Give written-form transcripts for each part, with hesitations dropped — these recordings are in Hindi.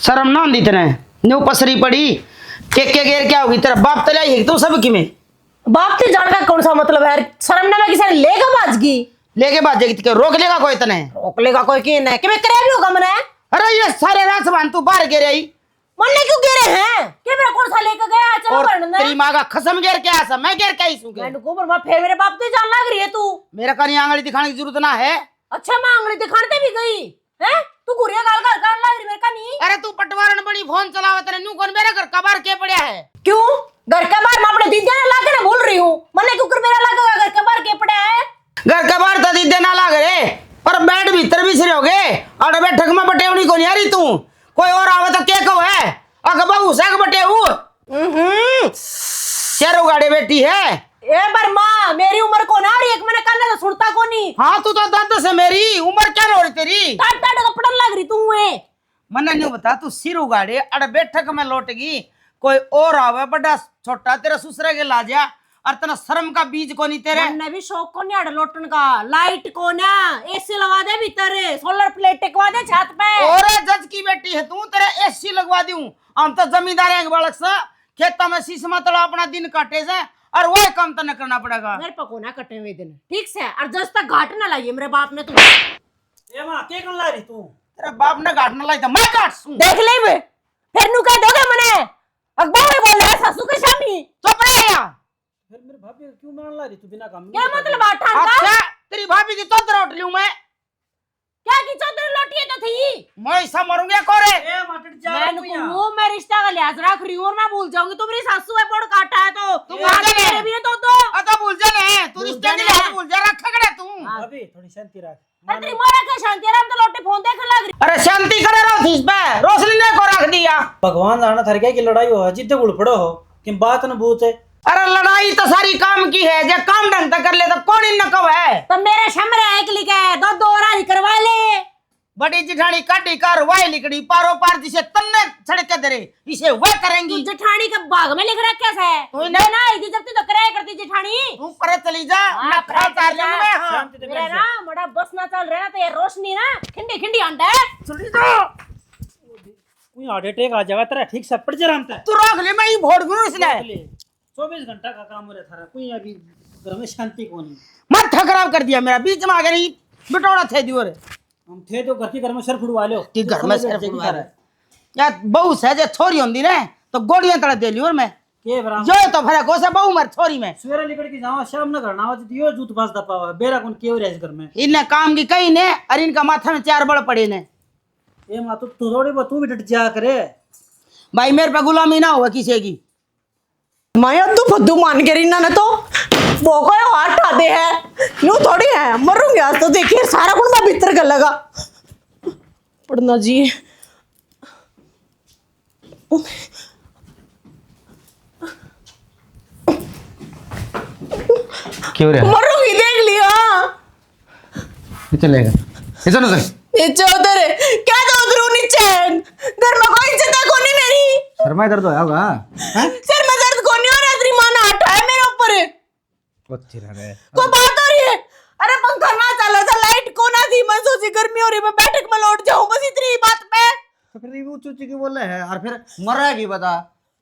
शर्म ना आंदी तेने न्यू पसरी पड़ी के गेर क्या होगी तेरा बाप तले आई है तू सब की में बाप ते जान का कौन सा मतलब है? शर्म ना मैं किसी ने लेगा बाजगी लेके बात जाएगी तो रोक लेगा कोई तने रोक लेगा कोई की नहीं कि मैं करे भी होगा मने। अरे ये सारे रात बांध तू बाहर गिर आई मन्ने क्यों गिरे हैं कि मेरा कौन सा लेके गया चलो और पढ़ने तेरी माँ का कसम गिर के आसा मैं गिर के आई सूंगे मैं को पर फिर मेरे बाप ते जान लग रही है तू। मेरा कहीं आंगली दिखाने की जरूरत ना है। अच्छा मैं आंगली दिखाने भी गई है तू गुरिया गाल गाल गाल लग रही मेरे का नहीं। अरे तू पटवारन बड़ी फोन चलावा तेरे न्यू कौन मेरे घर कबार के पड़या है क्यों घर के बाहर मैं अपने दीदी ने लाके ना बोल रही हूँ मन्ने क्यों कर मेरा लगा घर के बाहर के पड़ा है। घर के बाहर तो दीदे ना लाग रे और बैठ भीतर भी सिरे हो गए और बैठक में बटेवनी को नहीं आ रही तू कोई और आवे तो क्या कहो है अग बहू से बटे शेरो गाड़ी बेटी है ए बर्मा मेरी उम्र को ना रही एक मैंने कहना तो सुनता को नहीं। हाँ तू तो दर्द से मेरी उम्र क्या हो रही तेरी टाट टाट कपड़ा लग रही तू है मन्ने नहीं बता तू सिर उगाड़े अड़ बैठक में लौटगी कोई और आवे बड़ा छोटा तेरा ससुरे के लाजा और तना शर्म का बीज को नहीं तेरे मैंने भी शौक को नहीं अड़ लोटन का लाइट को ना एसी लगा दे भीतर सोलर प्लेट टिकवा दे छत पे और जज की बेटी है तू तेरे एसी लगवा दूं हम तो जमींदार हैं बालक सा खेता में शीशमा तड़ा अपना दिन काटे से और वो काम तो न करना पड़ेगा मेरे पको ना कटे हुए दिन ठीक से और जस तक घाट ना लाइए मेरे बाप ने तू ए मां के कन ला रही तू तेरा बाप ने काटना लाई तो मैं काट सूं देख ले बे फिर नु कह दोगे मने अकबर में बोल रहा है सासू के सामने चुप रह या फिर मेरे भाभी को क्यों मान ला रही तू बिना काम क्या मतलब आठान का अच्छा तेरी भाभी की चौधर उठ लूं मैं क्या की चौधरी लोटिए तो थी मैं ऐसा मरूंगा कोरे ए मटट जा मैं रिश्ता का लिहाज रख रही हूं और मैं भूल जाऊंगी तुम मेरी सासू है बड़ काटा है तो तुम मार आगे मेरे भी है तो अदा भूल जा ने तू रिश्ते नहीं है भूल जा रख खड़े तू भाभी थोड़ी शांति रख अरे तेरी मारा का शांति आराम तो लोटे फोन देख लग रही अरे शांति करे रहो थी इस पे रोशनी ने को रख दिया भगवान जाना थर क्या की लड़ाई हो जिद्द गुड़ पड़ो हो कि बात न भूत है। अरे लड़ाई तो सारी काम की है जब काम ढंग से कर ले तो कौन इन कब है तो मेरे शमरे एक लिखे दो दो रानी करवा ले बड़ी जिठानी काटी कार वाई लिकड़ी पारो पार जिसे तन्ने छड़के दरे इसे वह करेंगी तू जेठानी के बाग में लिख रखा है तू नहीं ना इधर जब तो कराया करती जेठानी तू करे चली जा मैं खा तार लूंगा मैं हां शांति से मेरा बैठ ना बड़ा बस ना चल रहा ना तो ये रोशनी ना खिंडी खिंडी अंडा है चली जा कोई हार्ट अटैक आ जाएगा तेरा ठीक से पड़ जा राम ते तू रोक ले मैं ही वोट गुरु इसने 24 घंटा का काम हो रहा थारा कोई अभी घर में शांति को नहीं माथा खराब कर दिया मेरा बीच में आ गया नहीं बिटोड़ा थे दियोर हम थे तो घर के घर में सर फुड़वा लो कि घर में सर फुड़वा रहा है या बहु सहजे छोरी होंदी ने तो गोड़ियां तड़ा दे लियोर मैं के बरा जो तो फरे को से बहु मर छोरी में सवेरे निकल के जाओ शाम न घर ना आवाज दियो जूत पास दपावा बेरा कौन के हो रहा है इस घर में इनने काम की कहीं ने और इनका माथा में चार बड़ पड़े ने ए मां तू थोड़ी बहुत तू भी डट जा करे भाई मेरे पे गुलामी ना हुआ किसी की माया तू फद्दू मान के रीना ने तो वो कोई हाथ आते है यूं थोड़ी है मरूंगी आज तो देखिए सारा कुछ मैं भीतर कर लगा पढ़ना जी क्यों रे मरूंगी देख लिया चलेगा ऐसा ना नीचे उधर क्या तो उधर नीचे घर में कोई इज्जत है कोनी मेरी शर्मा इधर तो होगा सर में दर्द कोनी हो रहा तेरी मां ने हटाया मेरे ऊपर कोई बात हो रही है अरे पंखा ना चला था लाइट को ना थी मैं सोची गर्मी हो रही मैं बैठक में लौट जाऊं बस इतनी बात पे तो फिर वो चूची की बोले है और फिर मरेगी बता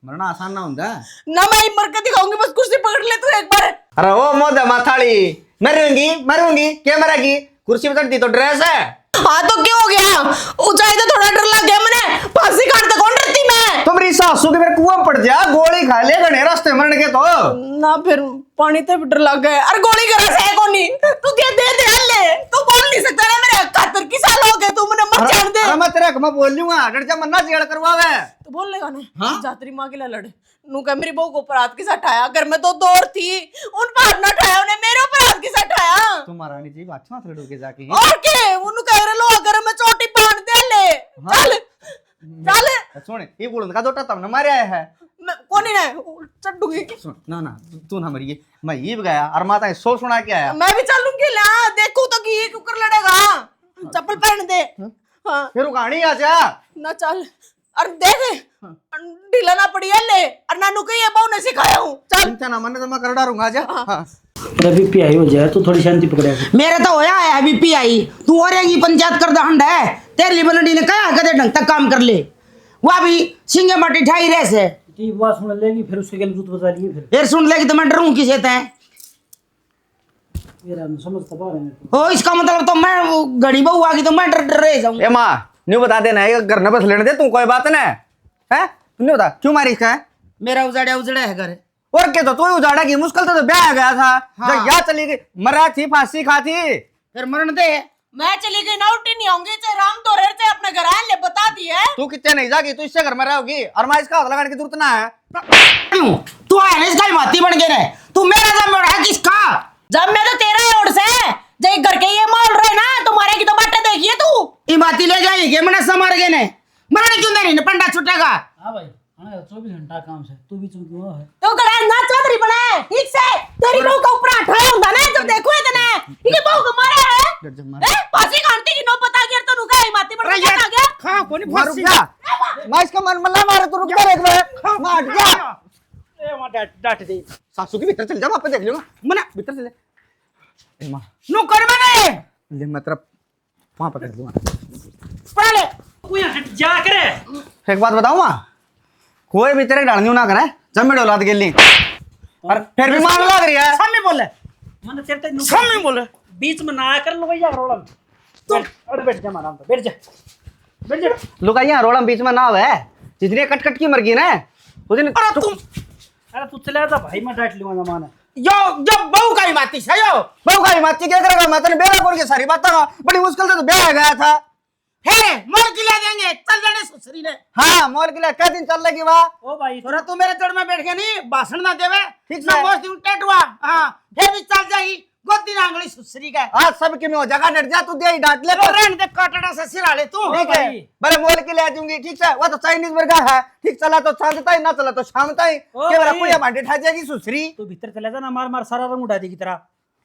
मरना आसान ना होता ना मैं मर के दिखाऊंगी बस कुर्सी पकड़ ले तू एक बार अरे ओ मोदा माथाड़ी मरूंगी मरूंगी क्या मरेगी कुर्सी पे चढ़ती तो ड्रेस है हाँ तो क्या हो गया ऊंचाई तो थोड़ा डर लग गया मैंने फांसी काटते कौन डरती मैं तुम्हारी सासू के फिर कुआं पड़ जा गोली खा ले गणे रास्ते मरने के तो ना फिर पानी ते भी डर लग गया अरे गोली करा से कोनी तू क्या दे ले तू बोल नहीं सकता ना मेरे 71 की साल हो गए तू मुझे मत जान दे अरे मैं तेरे मैं बोल लूंगा डर जा मन्ना जेल करवावे तो बोल लेगा ना जातरी माँ के लिए लड़े नू कह मेरी बहू को ऊपर हाथ के साथ उठाया घर में तो दौड़ थी उन पर हाथ ना उठाया उन्हें मेरे ऊपर हाथ के साथ उठाया तुम्हारा नहीं जी अच्छा थोड़ी के जाके और के उन्हें कह रहे लो अगर मैं चोटी बांध दे ले चल चल सुन ये बोल का दोटा तब न मारे आया है कोनी ना चढ़ूंगी सुन ना ना तू ना मरिए मैं ये भी गया और माता सो सुना के आया मैं भी चलूंगी ला देखू तो की कुकर लड़ेगा चप्पल पहन दे हाँ फिर वो कहानी आ जा ना चल अरे देख ढीला ना पड़ी है ले और नानू के ये बहू ने सिखाया हूँ चल चिंता ना मन्ने तो मैं कर डालूंगा जा हां अरे बीपी आई हो जाए तो थोड़ी शांति पकड़े मेरे तो होया है बीपी आई तू और की पंचायत कर दंड है तेरी बनडी ने कहा कदे ढंग तक काम कर ले वह भी सिंगे मटी ठाई रहे से ती बुआ सुन लेगी फिर उसके गल जूत बजा लिए फिर फिर सुन लेगी तो मैं डरूं किसे तैं मेरा समझ तो पा रहे हैं ओ इसका मतलब तो मैं वो घड़ी बहू आ गई तो मैं डर रह जाऊं ए माँ न्यू बता देना है घर न बस लेने दे तू कोई बात ना है तूने बता क्यों मारी इसका है मेरा उजड़ा है घर और क्या तो उजाड़ा की मुश्किल तो ब्याह गया था हाँ। जब यहाँ चली गई मरा थी फांसी खाती फिर मरण दे मैं चली गई ना उठी नहीं आऊंगी चाहे राम तो रहते अपने घर आए ले बता दिए तू कितने नहीं जागी तू इससे घर में रहोगी और मैं इसका हाथ लगाने की जरूरत ना है क्यों तू आया ना इसका ही माती बन गया रे तू मेरा दम है किसका जब मैं तो तेरा ही ओढ़ से जय घर के ये माल रहे ना तुम्हारे की तो बातें देखिए तू ये माती ले जाएगी के मना समर गए ने मरण क्यों नहीं पंडा छुटेगा हाँ भाई हाँ 24 घंटा काम से तू भी क्यों है तो गड़ा ना चौधरी बना है ठीक से तेरी बहू का ऊपर उठाया होता ना जब देखो इतने ये बहू को मारा है फांसी काटती की नो पता गया तो रुका ही माती बन गया आ गया खा कोनी मार रुक जा मैं इसका मन मल्ला मारे तू रुक जा एक मिनट मैं हट जा ए मां डांट दे सासू के भीतर चल जा वहां पे देख लूंगा मना भीतर चल जा ए मां नु कर मैंने ले मैं तेरा वहां पकड़ लूंगा पहले कोई हट जा करे एक बात बताऊं मां कोई भी तेरे डालनी ना करे जब मैं औलाद के लिए और फिर भी मान लग रही है सामने बोले मन तेरे ते सामने बोले बीच में ना कर लो भैया रोड़ा तू अरे बैठ जा मारा बैठ जा लुगाइयां रोड़ा बीच में ना होवे जितने कट कट की मर गई ना उतने अरे तुम अरे तू चला जा भाई मैं डांट लूंगा माना यो जब बहू का ही माती है यो बहु का माची क्या करेगा मैं तेरे बेरा बोल के सारी बात का बड़ी मुश्किल से तो ब्याह गया था है मोल के ले देंगे चल जाने सुसरी ने हाँ मोल के लिए क्या दिन चल लगी वहाँ ओ भाई थोड़ा तू मेरे जड़ में बैठ गया नहीं भाषण ना देवे ठीक ना है। बहुत दिन टेटवा हां फिर भी चल जाई गोदी नांगली सुसरी का आज सब की में हो जाएगा डट जा तू दे ही डांट ले तो रहने दे काटड़ा से सिरा ले तू ठीक है भाई। बड़े मोल के लिए आ जाऊंगी ठीक है वो तो चाइनीज बर्गर है ठीक चला तो शांत ही ना चला तो शाम तक ओ के बड़ा भाई। कोई भांडे ठा जाएगी सुसरी तू भीतर चला जा ना मार मार सारा रंग उड़ा देगी तेरा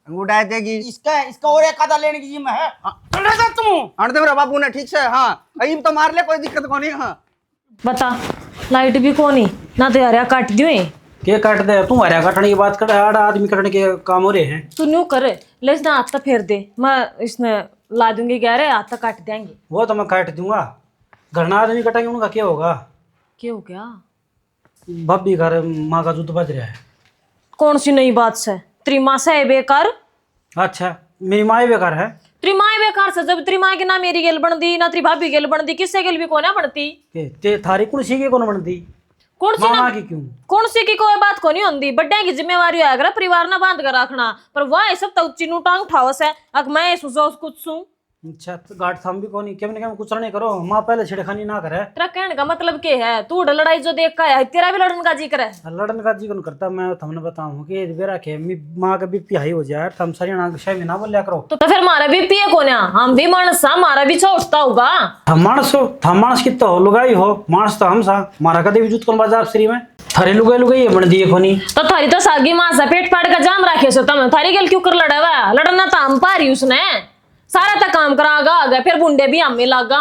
उड़ा देगी इसका और एक आधा लेने की जिम्मा है चल जा तू अण दे मेरा बाबू ने ठीक से हाँ अभी तो मार ले कोई दिक्कत को नहीं हाँ बता लाइट भी कोनी ना तो यार काट दियो ये के काट दे तू हरिया काटने की बात कर आड़ा आदमी काटने के काम हो रहे हैं तू न्यू कर ले इसने हाथ तक फेर दे मैं इसने ला दूंगी कह रहे हाथ तक काट देंगे वो तो मैं काट दूंगा घरना आदमी कटाएंगे उनका क्या होगा क्या हो गया भाभी घर माँ का दूध बज रहा है कौन सी नई बात से तेरी माँ से है बेकार अच्छा मेरी माँ ही बेकार है तेरी माँ ही बेकार से जब तेरी माँ की ना मेरी गेल बन दी ना तेरी भाभी गेल बन दी किससे गेल भी कौन है बनती ते थारी कुर्सी के कौन बनती कौन सी मामा ना की क्यों कौन सी की कोई बात को नहीं होती बड्डे की जिम्मेवारी है अगर परिवार ना बांध कर रखना पर वह सब तो चिन्नू टांग उठाओ से अग मैं सुसो कुछ सू अच्छा तो गाठ थाम भी कौन क्या मैंने कुछ नहीं करो माँ पहले छिड़खानी ना करे तेरा कहने का मतलब क्या है तू लड़ाई जो देख का है तेरा भी लड़न का जिक्र है लड़न का जी कौन करता मैं तुमने बताऊं कि बेरा के माँ का बीपी हाई हो जाए तुम सारी ना शाय में ना बोलिया करो तो फिर मारा भी पिए कौन है हम भी मानस मारा भी छोड़ता होगा थम मानस कितना हो लुगाई हो मानस तो हम सा मारा कदे भी जूत कौन बाजार श्री में थारे लुगाई बन दिए कोनी तो थारी तो सागी मां सा पेट फाड़ का जाम रखे सो तम थारी गल क्यों कर लड़ावा लड़ना तो हम पारी उसने सारा तक काम करागा आ गया फिर बुंडे भी हमें लागा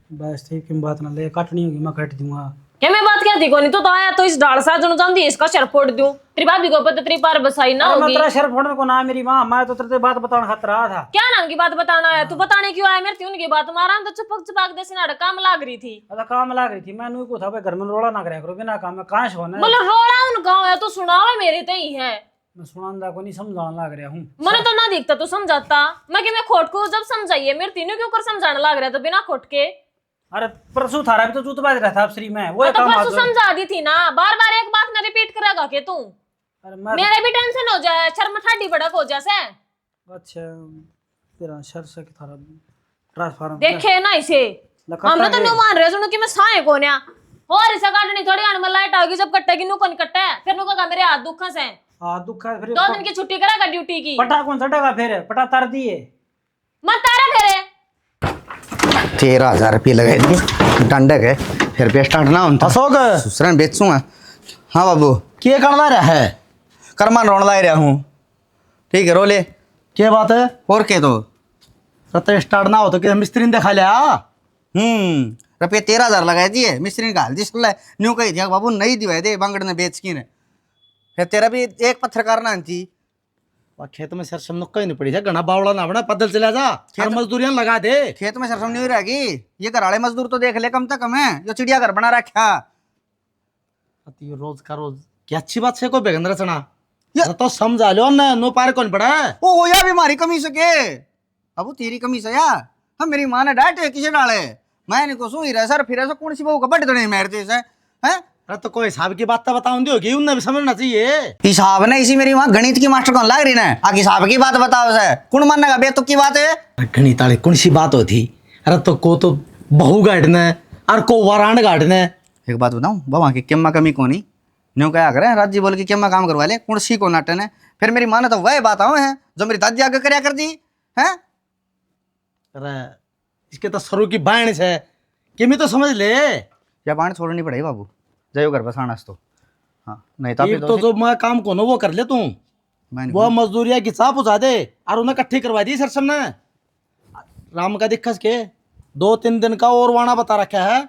बस ठीक है बात ना ले काटनी होगी मैं काट दूंगा क्या मैं बात क्या थी कोनी तो आया तो इस डाल सा जनु जानती इसका सर फोड़ दूं तेरी भाभी को पता तेरी पार बसाई ना मैं होगी तेरा शर्फ फोड़ने को ना मेरी माँ मैं तो तेरे बात बताने खातिर रहा था क्या नाम की बात बताना है तू बताने क्यों आया मेरे उनकी बात मारा तो चुपक चुपक दे सिनाड़ काम लाग रही थी अदा काम लग रही थी मैं नू को था भाई घर में रोड़ा ना करे करो बिना काम में कहाँ से होना है बोलो रोड़ा उन गाँव है तो सुनावा मेरे ते ही है मैं सुनांदा को नहीं समझाने लग रहा हूँ मैंने तो ना दिखता तू समझाता मैं कि मैं खोट को जब समझाइए मेरे तीनों क्यों कर समझाने लग रहा था बिना खोट के अरे परसों थारा भी तो जूत बाज रहा था अब श्री में वो तो काम परसों समझा दी थी ना बार बार एक बात ना रिपीट करेगा के तू अरे मैं मेरे भी टेंशन हो जाए शर्म ठाडी भड़क हो जैसे अच्छा तेरा शर से कि थारा ट्रांसफार्मर देखे ना इसे हमने तो नहीं मान रहे सुनो कि मैं साए कोन्या और इसे काटनी थोड़ी आने में लाइट आएगी जब कट्टेगी नु कौन कट्टे फिर नु कहा मेरे हाथ दुखा से हाँ दुख है फिर 2 दिन की छुट्टी करेगा ड्यूटी की पटा कौन चढ़ेगा फिर पटा तार दिए मत तारा फेरे 13,000 रुपये लगाए दिए डंडक है फिर पे स्टार्ट ना होता अशोक दूसरा बेचूंगा हाँ बाबू के करना रहा है कर्मान रोन ला रहा हूँ ठीक है रोले क्या बात है और के तो रत्ते स्टार्ट ना हो तो क्या मिस्त्री ने दिखा लिया रुपये 13,000 लगाए दिए मिस्त्री का हल्दी सल्ला न्यू कही दिया बाबू नहीं दिवाए दे बांगड़ ने बेच की ने फिर तेरा भी एक पत्थरकार ना थी वह खेत में सरसम नुक्का ही नहीं पड़ी जा घना बावड़ा ना बना पैदल चला जा खेत मजदूरियां लगा दे। खेत में सरसम नहीं रहेगी, ये घराड़े मजदूर तो देख ले कम से कम है, जो चिड़िया घर बना रखा। ये रोज का रोज क्या अच्छी बात से को बेगंदरा चना तो समझा लो ना, नो पार कौन पड़ा है। ओ यार भी हमारी कमी से के अब तेरी कमी से यार हम मेरी माँ ने डांटे किसे डाले, मैंने को सुई रहा सर फिर ऐसा कौन सी बहू कबड्डी तो नहीं मारते से हैं। अरे तो कोई हिसाब की बात तो बताऊं दी होगी, उन्हें भी समझना चाहिए। हिसाब ने इसी मेरी माँ गणित की मास्टर कौन लाग रही ना, आगे हिसाब की बात बताओ से कौन मानने बेतुक की बात है। गणित वाले कौन सी बात होती। अरे तो को तो बहु गाड़ने और को वाराण गाड़ने। एक बात बताऊं बाबा की केम्मा कमी कोनी न्यू क्या करें राजी बोल के केम्मा काम करवा ले कौन सी को नाटन है। फिर मेरी माँ ने तो वह बात है जो मेरी दादी आगे करया कर दी है। अरे इसके तो सरू की बाण है कि तो समझ ले। या बाण छोड़नी पड़ेगी बाबू, जाइयो घर बस आनास तो। हाँ नहीं तो एक तो जो मैं काम को वो कर ले तू, वो मजदूरिया की चाप उठा दे और उन्हें इकट्ठी करवा दी सरसम ने। राम का दिक्कत के 2-3 दिन का और वाणा बता रखा है।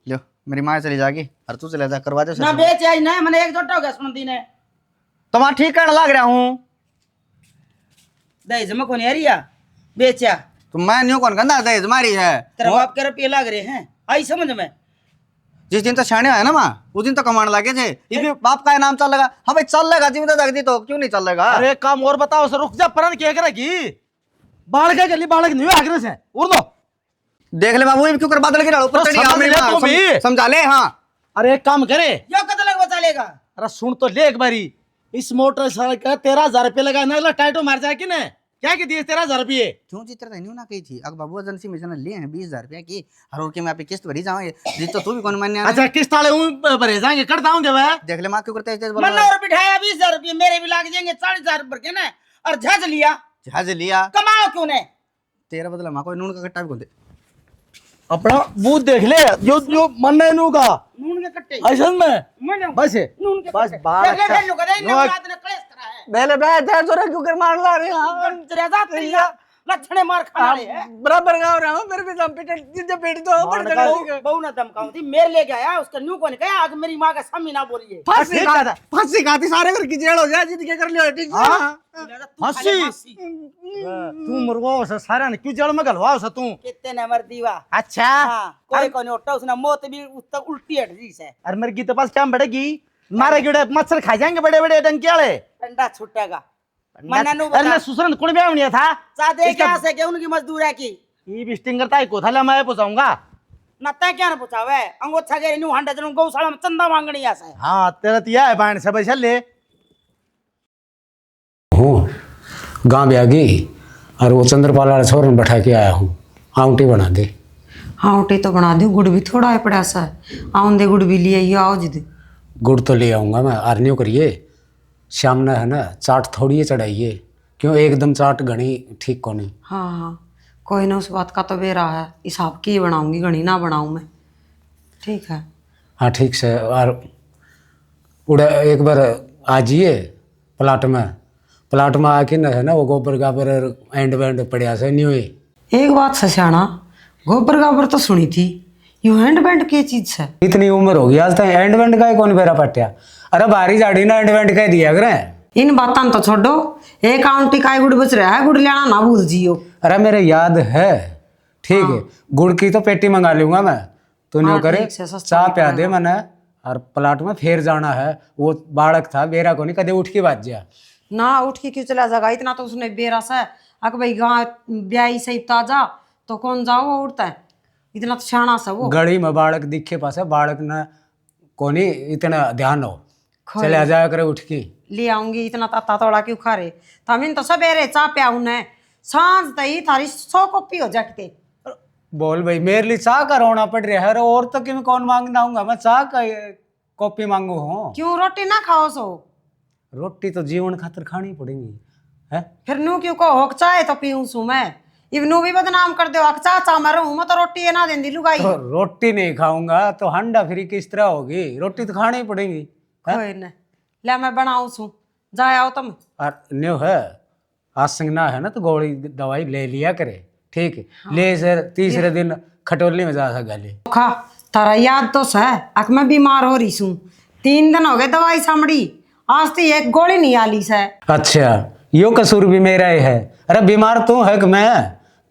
लो मेरी माँ चली जाएगी और तू चले जा करवा दे ना बेच आई ना मैंने एकजुट हो गया सुन दी ने तो मैं ठीक करने लग रहा हूँ। दहेज में कौन यारिया बेचा तो मैं न्यू कौन कहना दहेज मारी है, तेरे बाप के रुपये लग रहे हैं आई समझ में। जिस दिन तो छाने है ना माँ उस दिन तो कमाने लगे थे, ये भी बाप का नाम चल लगा। हाँ भाई चल लेगा जिम्मे तो दी तो क्यों नहीं चल लेगा। अरे काम और बताओ सर रुक जा परन क्या करेगी बालक गली बालक नहीं आगरे से उड़ दो। देख ले बाबू क्यों कर बादल गिरा ऊपर चढ़ी समझ ले तू भी। समझा ले। हाँ अरे एक काम करे यो कद लग बचा लेगा। अरे सुन तो ले एक बारी इस मोटरसाइकिल का 13,000 रुपये लगा ना अगला टाइटो मार जाए कि ना क्या की दिए 13,000 रुपये क्यों चित्र नहीं ना कही थी। अब बाबू एजेंसी में लिए हैं 20,000 रुपया की हर और के मैं पे किस्त भरी जाऊंगे जिस तो तू भी कौन मान्य। अच्छा किस्त वाले भरे जाएंगे कर दाऊंगे वह देख ले माँ क्यों करते हैं मैंने और बिठाया 20,000 रुपये मेरे भी लग जाएंगे 40,000 रुपये के ना और झज लिया जहाज लिया कमाओ क्यों ने तेरा बदला माँ को नून का कट्टा भी खोल दे अपना बूथ देख ले जो मन है नू का नून के कट्टे ऐसा में बस नून के बस बात पहले बैठ जोरा क्यों कर मार ला रहे हैं लक्षणे मार खा रहे हैं बराबर गाँव रहा हूँ फिर भी दम पेट तो बहु ना धमकाऊं थी मेरे ले गया उसका न्यू कौन कहा आज मेरी माँ का सामी ना बोलिए फांसी खाती सारे घर की जेल हो जाए जिद के कर लियो ठीक है। फांसी तू मुर्गो से सारा ने क्यों जड़ में गलवाओ से तू कितने ने मर दीवा। अच्छा कोई कोई उठा उसने मौत भी उस तक उल्टी हट रही है। अरे मेरे की तो पास क्या बढ़ेगी मारे गिड़े मच्छर खा जाएंगे बड़े बड़े डंके वाले ठंडा छूटेगा। अरे सुसरन कौन ब्याह नहीं था सादे क्या से के उनकी मजदूर है की ये बिस्टिंग करता है को थाला मैं पूछाऊंगा ना तय क्या ना पूछावे अंगोछा के न्यू हंडा जन गौशाला में चंदा मांगनी ऐसा। हां तेरा तिया है बाण से पैसा ले हूँ गाँव भी आ गई और वो चंद्रपाल वाला छोरन बैठा के आया हूँ आउटी बना दे। आउटी तो बना दो गुड़ भी थोड़ा है पड़ा सा आउं दे गुड़ भी लिए आओ जिद गुड़ तो ले आऊँगा मैं आरनियो करिए शाम ना है ना चाट थोड़ी चढ़ाइए क्यों एकदम चाट घनी ठीक को नहीं। हाँ हाँ कोई ना उस बात का तो बेरा है हिसाब की बनाऊंगी घनी ना बनाऊं मैं ठीक है। हाँ ठीक से और उड़ा एक बार आ जाइए प्लाट में आके ना है ना वो गोबर गाबर एंड वेंड पड़िया से नहीं हुई। एक बात सशाना गोबर गाबर तो सुनी थी यू हैंड बैंड की चीज है इतनी उम्र होगी आज तक एंड वेंड का कौन बेरा पट्टिया। अरे बारी जाड़ी ना एंड वेंड कह दिया करें इन बातों तो छोड़ो एक आउंटी का गुड़ बच रहा है गुड़ लेना ना भूल जियो। अरे मेरे याद है ठीक है गुड़ की तो पेटी मंगा लूंगा मैं तो नहीं करे चाह प्या दे मैंने और प्लाट में फिर जाना है वो बालक था बेरा को नहीं कदे उठ के बाज जा ना उठ के क्यों चला जाएगा इतना तो उसने बेरा सा अक भाई गाँव ब्याई सही ताजा तो कौन जाओ वो उठता है इतना तो छाना सा वो गड़ी में बालक दिखे पास है बालक न को नहीं इतना ध्यान हो चले जाया करे उठ के ले आऊंगी इतना ताता तोड़ा क्यों खा रहे तमिन तो सवेरे चाह पिया उन्हें सांझ तई थारी 100 कॉपी हो जाते। बोल भाई मेरे लिए चाह का रोना पड़ रहा है और तो क्यों कौन मांगना हूँ मैं चाह का कॉपी मांगू हूँ क्यों रोटी ना खाओ सो रोटी तो जीवन खातिर खानी पड़ेगी है फिर नू क्यों को चाय तो पीऊं सू मैं इवनू भी बदनाम कर दो चाचा मरो मैं तो रोटी है ना देंदी लुगाई तो रोटी नहीं खाऊंगा तो हंडा फ्री किस तरह होगी रोटी तो खानी पड़ेगी। कोई ना ले मैं बनाऊं सू जाए आओ तुम और न्यू है आसंग ना है ना तो गोली दवाई ले लिया करे ठीक है। हाँ। ले सर तीसरे दिन खटोली में जा सका ले खा तारा याद तो है अक मैं बीमार हो रही सू 3 दिन हो गए दवाई सामड़ी आज तो एक गोली नहीं आली से। अच्छा, यो कसूर भी मेरा ही है। अरे बीमार तू है कि मैं?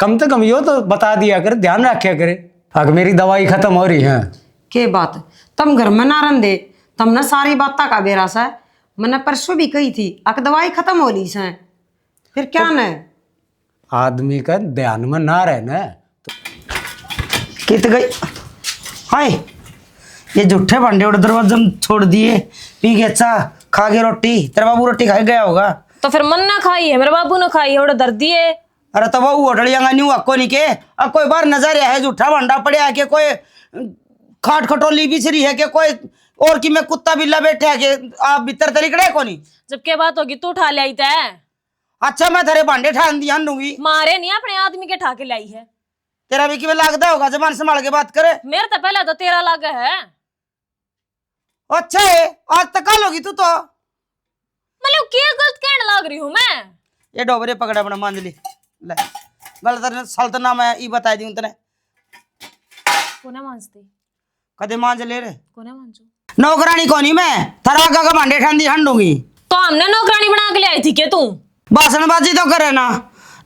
कम से कम यो तो बता दिया कर, ध्यान रखा करे। अगर मेरी दवाई खत्म हो रही है। के बात तुम घर में ना रन दे, तुमने सारी बात का बेरा से मैंने परसों भी कही थी, अक दवाई खत्म हो ली से फिर क्या न आदमी का ध्यान में ना रहना। कित गई हाय, ये झूठे भांडे उड़ दरवाजा में छोड़ दिए, पी के चाह खा के रोटी। तेरा बाबू रोटी खा के गया होगा। तो फिर मन ना खाई है, मेरे बाबू ने खाई है, दर्दी है। अरे तो वो होटलियाँ नहीं हुआ नहीं के, अब कोई बार नजर है झूठा भांडा पड़े है कि कोई खाट खटोली बिछरी है कि कोई और की मैं कुत्ता बिल्ला बैठे है कि आप भीतर तरीकड़े को नहीं। जब क्या बात होगी तू उठा ले आई तै। अच्छा मैं तेरे भांडे ठान दिया दूंगी। मारे नहीं अपने आदमी के ठाके लाई है। तेरा भी कि लागदा होगा, जबान संभाल के बात करे। मेरे तो पहले तो तेरा लग है। अच्छा है, आज तक कल होगी तू तो। मतलब क्या गलत कहने लग रही हूँ मैं? ये डोबरे पकड़ा अपना मांझली ले, गलत सल्तना मैं ई बता दी तने। कोने मांझती कदे मांझ ले रे, कोने मांझू नौकरानी कोनी मैं थरा का भांडे ठान दी हंडूंगी। तो हमने नौकरानी बना के ले आई थी के तू? भाषणबाजी तो करे ना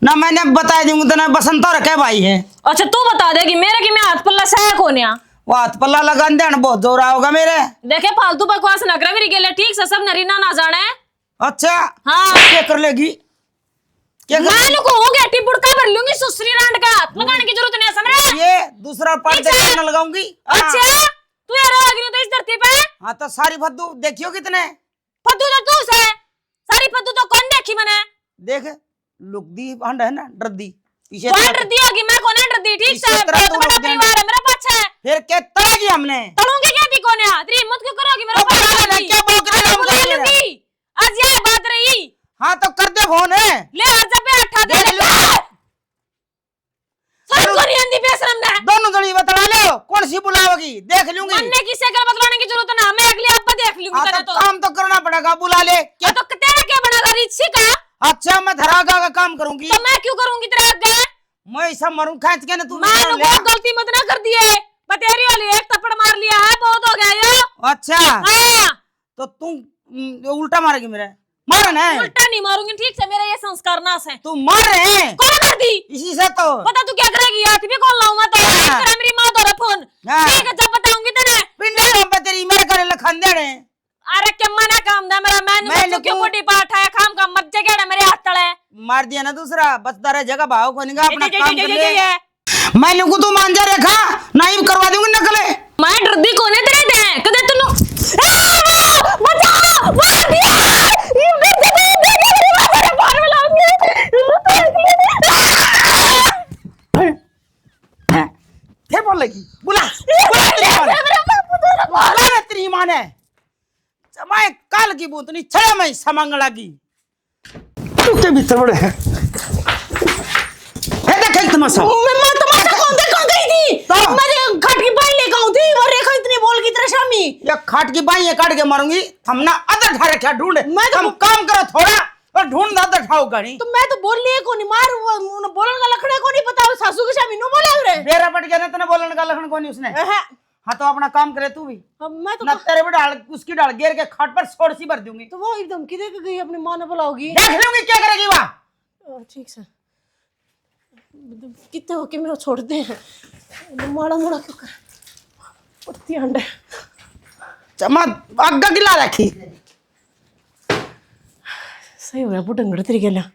ना, मैंने बता दूंगी तने बसंत तो रखे भाई है। अच्छा तू बता देगी मेरे की मैं हाथ पल्ला सह कोने आ? वो हाथ पल्ला लगा देना बहुत जोर होगा मेरे। देखे फालतू बकवास न कर मेरी गेले, ठीक से सब नरीना ना जाने। अच्छा हाँ क्या कर लेगी, क्या कर मैं को हो गया टिप बुड़का भर लूंगी सुसरी रांड का, लगाने की जरूरत नहीं है समझ। ये दूसरा पार्ट देखने लगाऊंगी। अच्छा तू यार आ गई तो इस धरती पे। हाँ तो सारी फद्दू देखियो कितने फद्दू तो तू से, सारी फद्दू तो कौन देखी मैंने? देख लुक दी हंड है ना डर दी पीछे कौन डर दी होगी? मैं कौन डर दी? ठीक से बहुत बड़ा परिवार है मेरा पाछे। फिर क्या तड़ेगी हमने तड़ूंगी क्या थी कोने आ? तेरी हिम्मत क्यों करोगी मेरे ऊपर? क्या बोल रही बुला लूंगी आज ये बात रही। हाँ तो कर दे फोन है ले आज पे हटा दे सब को नहीं बेशरम ना। दोनों जनी बता ले कौन सी बुलाओगी देख लूंगी। अन्ने किसे कर बतलाने की जरूरत ना, मैं अगली आप देख लूंगी हाँ, तेरे तो तो। काम तो करना पड़ेगा, बुला ले। क्या तो तेरा क्या बना रिची का? अच्छा मैं धरागा का काम करूंगी। तो मैं क्यों करूंगी तेरा आगे? मैं ऐसा मरूं खींच के ना तू मैं वो गलती मत ना कर दिए, बटेरी वाली एक थप्पड़ मार लिया है, बहुत हो गया ये। अच्छा हाँ तो तू उल्टा मारेगी मेरे? मार ना, उल्टा नहीं मारूंगी, ठीक से मेरे ये संस्कार नाश है। तू मार रहे कौन मार दी? इसी से तो पता तू क्या करेगी? हाथ भी कौन लाऊंगा तो तेरा मेरी मां तो फोन। हाँ। ठीक है जब बताऊंगी तेरे पिंडे पे तेरी मेरे करे लखन देने। अरे क्या मना काम दा मेरा, मैं क्यों बड़ी पाठ है काम का मत जगह मेरे हाथ तले मार दिया ना दूसरा, बचता रहे जगह भाव को निगाह अपना काम कर ले। ये मैं लोगों तू मांझा रखा नहीं करवा दूंगी नकले। मैं डरदी कोने तेरे दे कदे तन्नू बचाओ मार दिया ये बेटे दे मेरी मां तेरे बाहर में लाऊंगी। फिर बोल लगी बुला बुला तेरी मां ने मैं काल की बूंद नहीं छड़े मैं समंग लगी तू के भीतर बड़े है देख तमाशा। मैं तमाशा कौन देखा गई थी? तो? मैं खाट की बाई लेकर आऊं थी और रेखा इतनी बोल की तरह शामी। या खाट की बाई ये काट के मारूंगी हमना अदर ठारे क्या ढूंढे। मैं तो हम काम करो थोड़ा और ढूंढ अदर ठाओ गणी। तो मैं तो बोल लिए को नहीं मार बोलन का लखड़े को नहीं पता, सासू के शामी नो बोला रे। बेरा पट गया ना तने बोलने का लखन कोनी उसने। हाँ तो अपना काम करे तू भी। मैं तो ना तेरे पे डाल उसकी डाल गिर के खाट पर छोड़ सी भर दूंगी। तो वो एकदम किधर के गई अपनी मां ने बुलाओगी। देख लूंगी क्या करेगी वह। ठीक से कितने होके मैं छोड़ते हैं माड़ा मोड़ा क्यों कर पत्ती अंडे चमा आगा गिला रखी सही हो गया बुढ़ंगड़ तरीके ना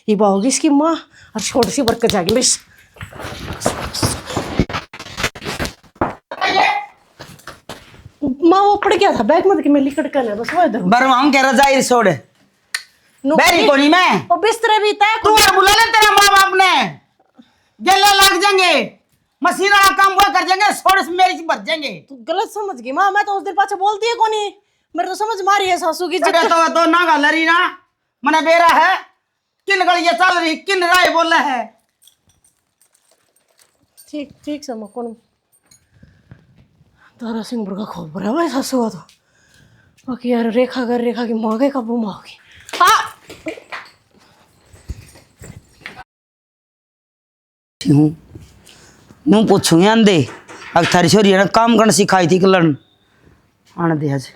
ये बाहोगी इसकी माँ और छोटी सी बरकत जाएगी बस। माँ वो पड़ गया था बैग में कि मैं लिकड़ कर बस वो इधर बर हम कह रहा जाहिर छोड़ बैरी को नहीं मैं वो बिस्तर भी तय तू बुला ले तेरा माँ बाप ने गले लग जाएंगे मशीन वाला काम वो कर जाएंगे छोड़ से मेरी भर जाएंगे। तू गलत समझ गई माँ, मैं तो उस दिन पाछे बोलती है कोनी मेरे तो समझ मारी है सासू की तो ना गलरी ना मने बेरा है किन गलियां चल रही किन राय बोल रहे है। ठीक ठीक से मैं कौन तारा सिंह बुर्गा खोल पड़ा भाई सासू का तो बाकी यार रेखा कर रेखा की मांगे कब माओगी। हाँ हूँ मैं पूछूंगी आंदे अग थारी छोरी ने काम करना सिखाई थी कलन आने दे आज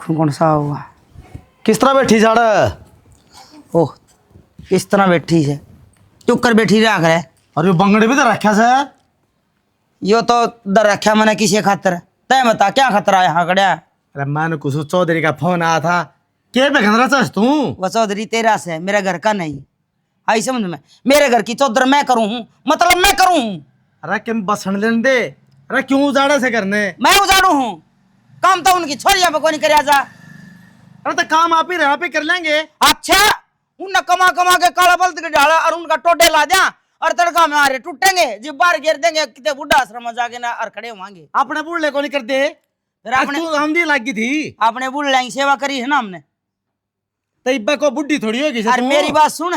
कौन सा हुआ किस तरह बैठी झाड़? ओह किस तरह बैठी है चुप कर बैठी रहा करे और ये बंगड़े भी तो रखा से। यो तो दर रखा मैंने किसी खातर तय बता क्या खतरा यहाँ खड़ा अरे मैंने कुछ चौधरी का फोन आया था के पे खतरा चाहस तू? वह चौधरी तेरा से मेरा घर का नहीं आई समझ में मेरे घर की चौधर मैं करूँ हूँ मतलब मैं करूँ हूँ अरे किम बसन लेने दे। अरे क्यों उजाड़ा से करने? मैं उजाड़ू हूँ काम तो उनकी छोरिया पे कोई नहीं कर जा अरे तो काम आप ही रहा पे कर लेंगे। अच्छा उन कमा कमा के काला बल्द के डाला और उनका टोटे ला दिया और तड़का में आ रहे टूटेंगे जब बाहर गिर देंगे कितने बुढ़ा आश्रम में जाके ना और खड़े होंगे अपने बूढ़े को नहीं करते फिर आपने तू हम दी लगी थी आपने बूढ़े की सेवा करी है ना हमने तो इब्बा को बुढ़ी थोड़ी होगी और मेरी बात सुन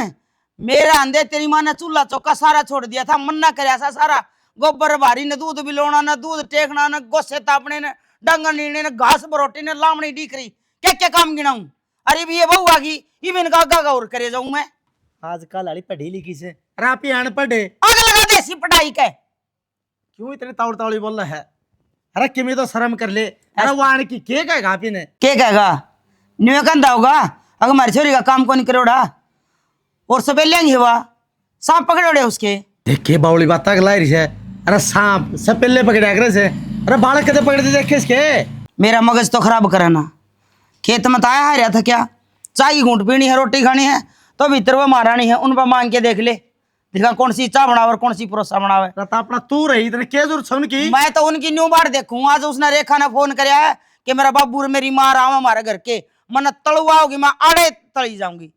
मेरा अंधे तेरी माँ ने चूल्हा चौका सारा छोड़ दिया था मन्ना कराया था सारा गोबर भारी ने दूध बिलोना न दूध टेकना न गोसे तापने ने डंगा नीने न घास बरोटी ने लामड़ी डीकरी क्या क्या काम गिनाऊं अरे भी ये बहू आ गई ये मैंने कहा और करे जाऊं मैं आजकल लड़ी पढ़ी लिखी से। अरे आप ही अनपढ़ है आग लगा देसी पढ़ाई के क्यों इतने तावड़ तावड़ी बोल रहा है? अरे किमी तो शर्म कर ले। अरे वो आने की के कहेगा आप ही ने? क्या कहेगा न्यू कंधा होगा अगर हमारी छोरी का काम को नहीं करोड़ा और सब लेंगे हुआ सांप पकड़ोड़े उसके देखे बावली बात तक लाई रही है। अरे सांप सब पहले पकड़े अगरे से। अरे बालक कदे पकड़ दे देखे इसके। मेरा मगज तो खराब कराना खेत में तो आया है रहा था क्या चाय की घूंट पीनी है रोटी खानी है तो भीतर वो महारानी है उन पर मांग के देख ले देखा कौन सी चाय बनावे और कौन सी परोसा बनावे तो अपना तू रही इतने क्या जरूरत है उनकी? मैं तो उनकी न्यू बार देखूं आज उसने रेखा ने फोन कराया है कि मेरा बाबू और मेरी माँ आवा हमारे घर के मन तलुआ होगी मैं आड़े तली जाऊंगी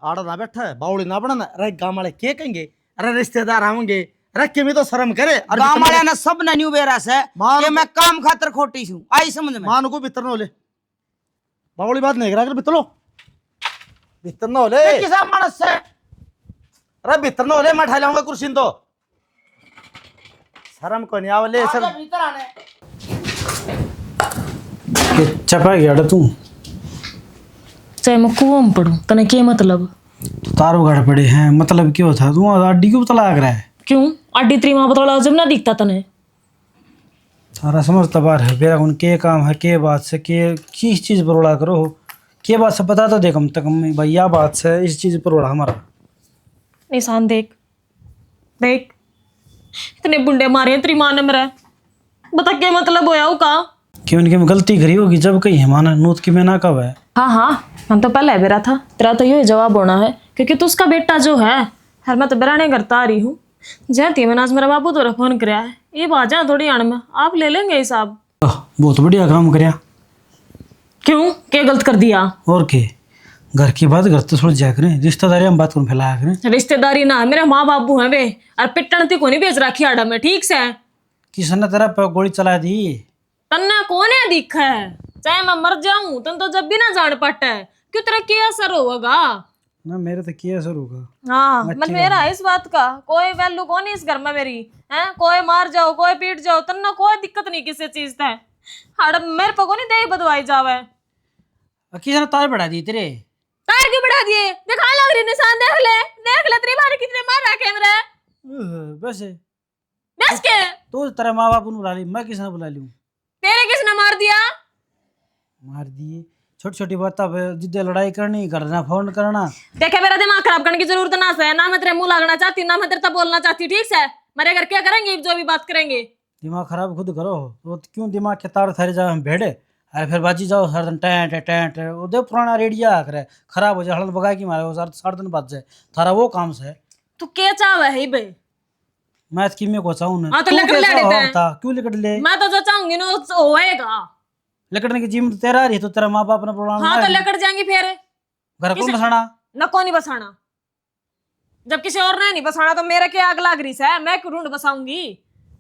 आड़ा ना बैठा है बावली ना बनाना। अरे गाँव वाले क्या कहेंगे? अरे रिश्तेदार आवेंगे। अरे किमी तो शर्म करे। गाँव वाले ने सब ने न्यू बेरा से मान- कि मैं काम खातर खोटी हूँ आई समझ में मान को भीतर न होले बावली बात नहीं करा भीतर लो भीतर न होले। किसा मानस से अरे भीतर न होले मैं ठा लाऊंगा कुर्सी तो शर्म को नहीं आवले सर। भीतर आने चपा गया तू चाहे मैं कुआं में पढ़ूं तने के मतलब तारो गड़ पड़े हैं मतलब क्यों था तू अड्डी क्यों तलाक रहा है? क्यों अड्डी त्री माँ बतौला जब ना दिखता तने सारा समझता बार है बेरा उन के काम है के बात से के किस चीज पर उड़ा करो के बात से बता तो दे कम तक भैया बात से इस चीज पर उड़ा हमारा निशान देख देख इतने बुंडे मारे हैं तेरी माँ ने मेरा बता क्या मतलब होया का क्यों इनकी गलती करी होगी जब कहीं हिमाना नूत की मैं ना कब है। हाँ हाँ मैं तो पहले बेरा था तेरा तो ये जवाब होना है क्योंकि तू उसका बेटा जो है हर मैं तो बेराने करता आ रही हूँ जयती मैंने आज मेरा बापू तो फोन कराया है ये बात है थोड़ी आण में आप ले लेंगे हिसाब बहुत बढ़िया काम करया। क्यों क्या गलत कर दिया और के घर की बात घर तो छोड़ जाया करें रिश्तेदारी हम बात कौन फैलाया करें। रिश्तेदारी ना मेरे माँ बाबू हैं वे और पिट्टन ती को नहीं बेच रखी आड़ा में ठीक से किसने तेरा पर गोली चला दी? तन्ना कौन है दिखा है चाहे मैं मर जाऊं तन तो जब भी ना जान पाता है क्यों तेरा क्या असर होगा ना मेरे तो क्या असर होगा। हाँ मतलब मेरा है इस बात का कोई वैल्यू कौन है इस घर में मेरी है कोई मार जाओ कोई पीट जाओ तन्ना कोई दिक्कत नहीं किसी चीज से हाड़ मेरे पे को नहीं दे बदवाई जावे किसने तार बढ़ा दी तेरे? कार क्यों बढ़ा दिए दिखा लग रही निशान देख ले तेरी बारी कितने मार रखे मेरे वैसे बस के तो तेरे माँ बाप ने बुला ली मैं किसने बुला लूँ? तेरे किसने मार दिया मार दिए छोटी छोटी बात अब जिद्दे लड़ाई करनी करना फोन करना। देखे मेरा दिमाग खराब करने की जरूरत ना है ना मैं तेरे मुंह लगना चाहती ना मैं तेरे तक बोलना चाहती ठीक है मेरे घर क्या करेंगे जो भी बात करेंगे दिमाग खराब खुद करो तो क्यों दिमाग के तार थारे जाओ हम भेड़े अरे फिर बाजी जाओ हर दिन टेंट टेंट वो दे पुराना रेडिया आकर खराब हो जाए हड़न बगा की मारे वो साढ़े दिन बच जाए थारा वो काम से तू क्या चाहे है बे मैं की में को चाहूँ ना हाँ तो तू लकड़ कैसा ले लेते हैं। होता क्यों लिकट ले मैं तो जो चाहूंगी ना वो होएगा लिकटने की जिम्मे तेरा रही तो तेरा माँ बाप ने बोला हाँ तो लकड़ जाएंगी फिर घर को बसाना न कौन नहीं बसाना जब किसी और ने नहीं बसाना तो मेरा क्या आग लाग रही है मैं क्यों ढूंढ बसाऊंगी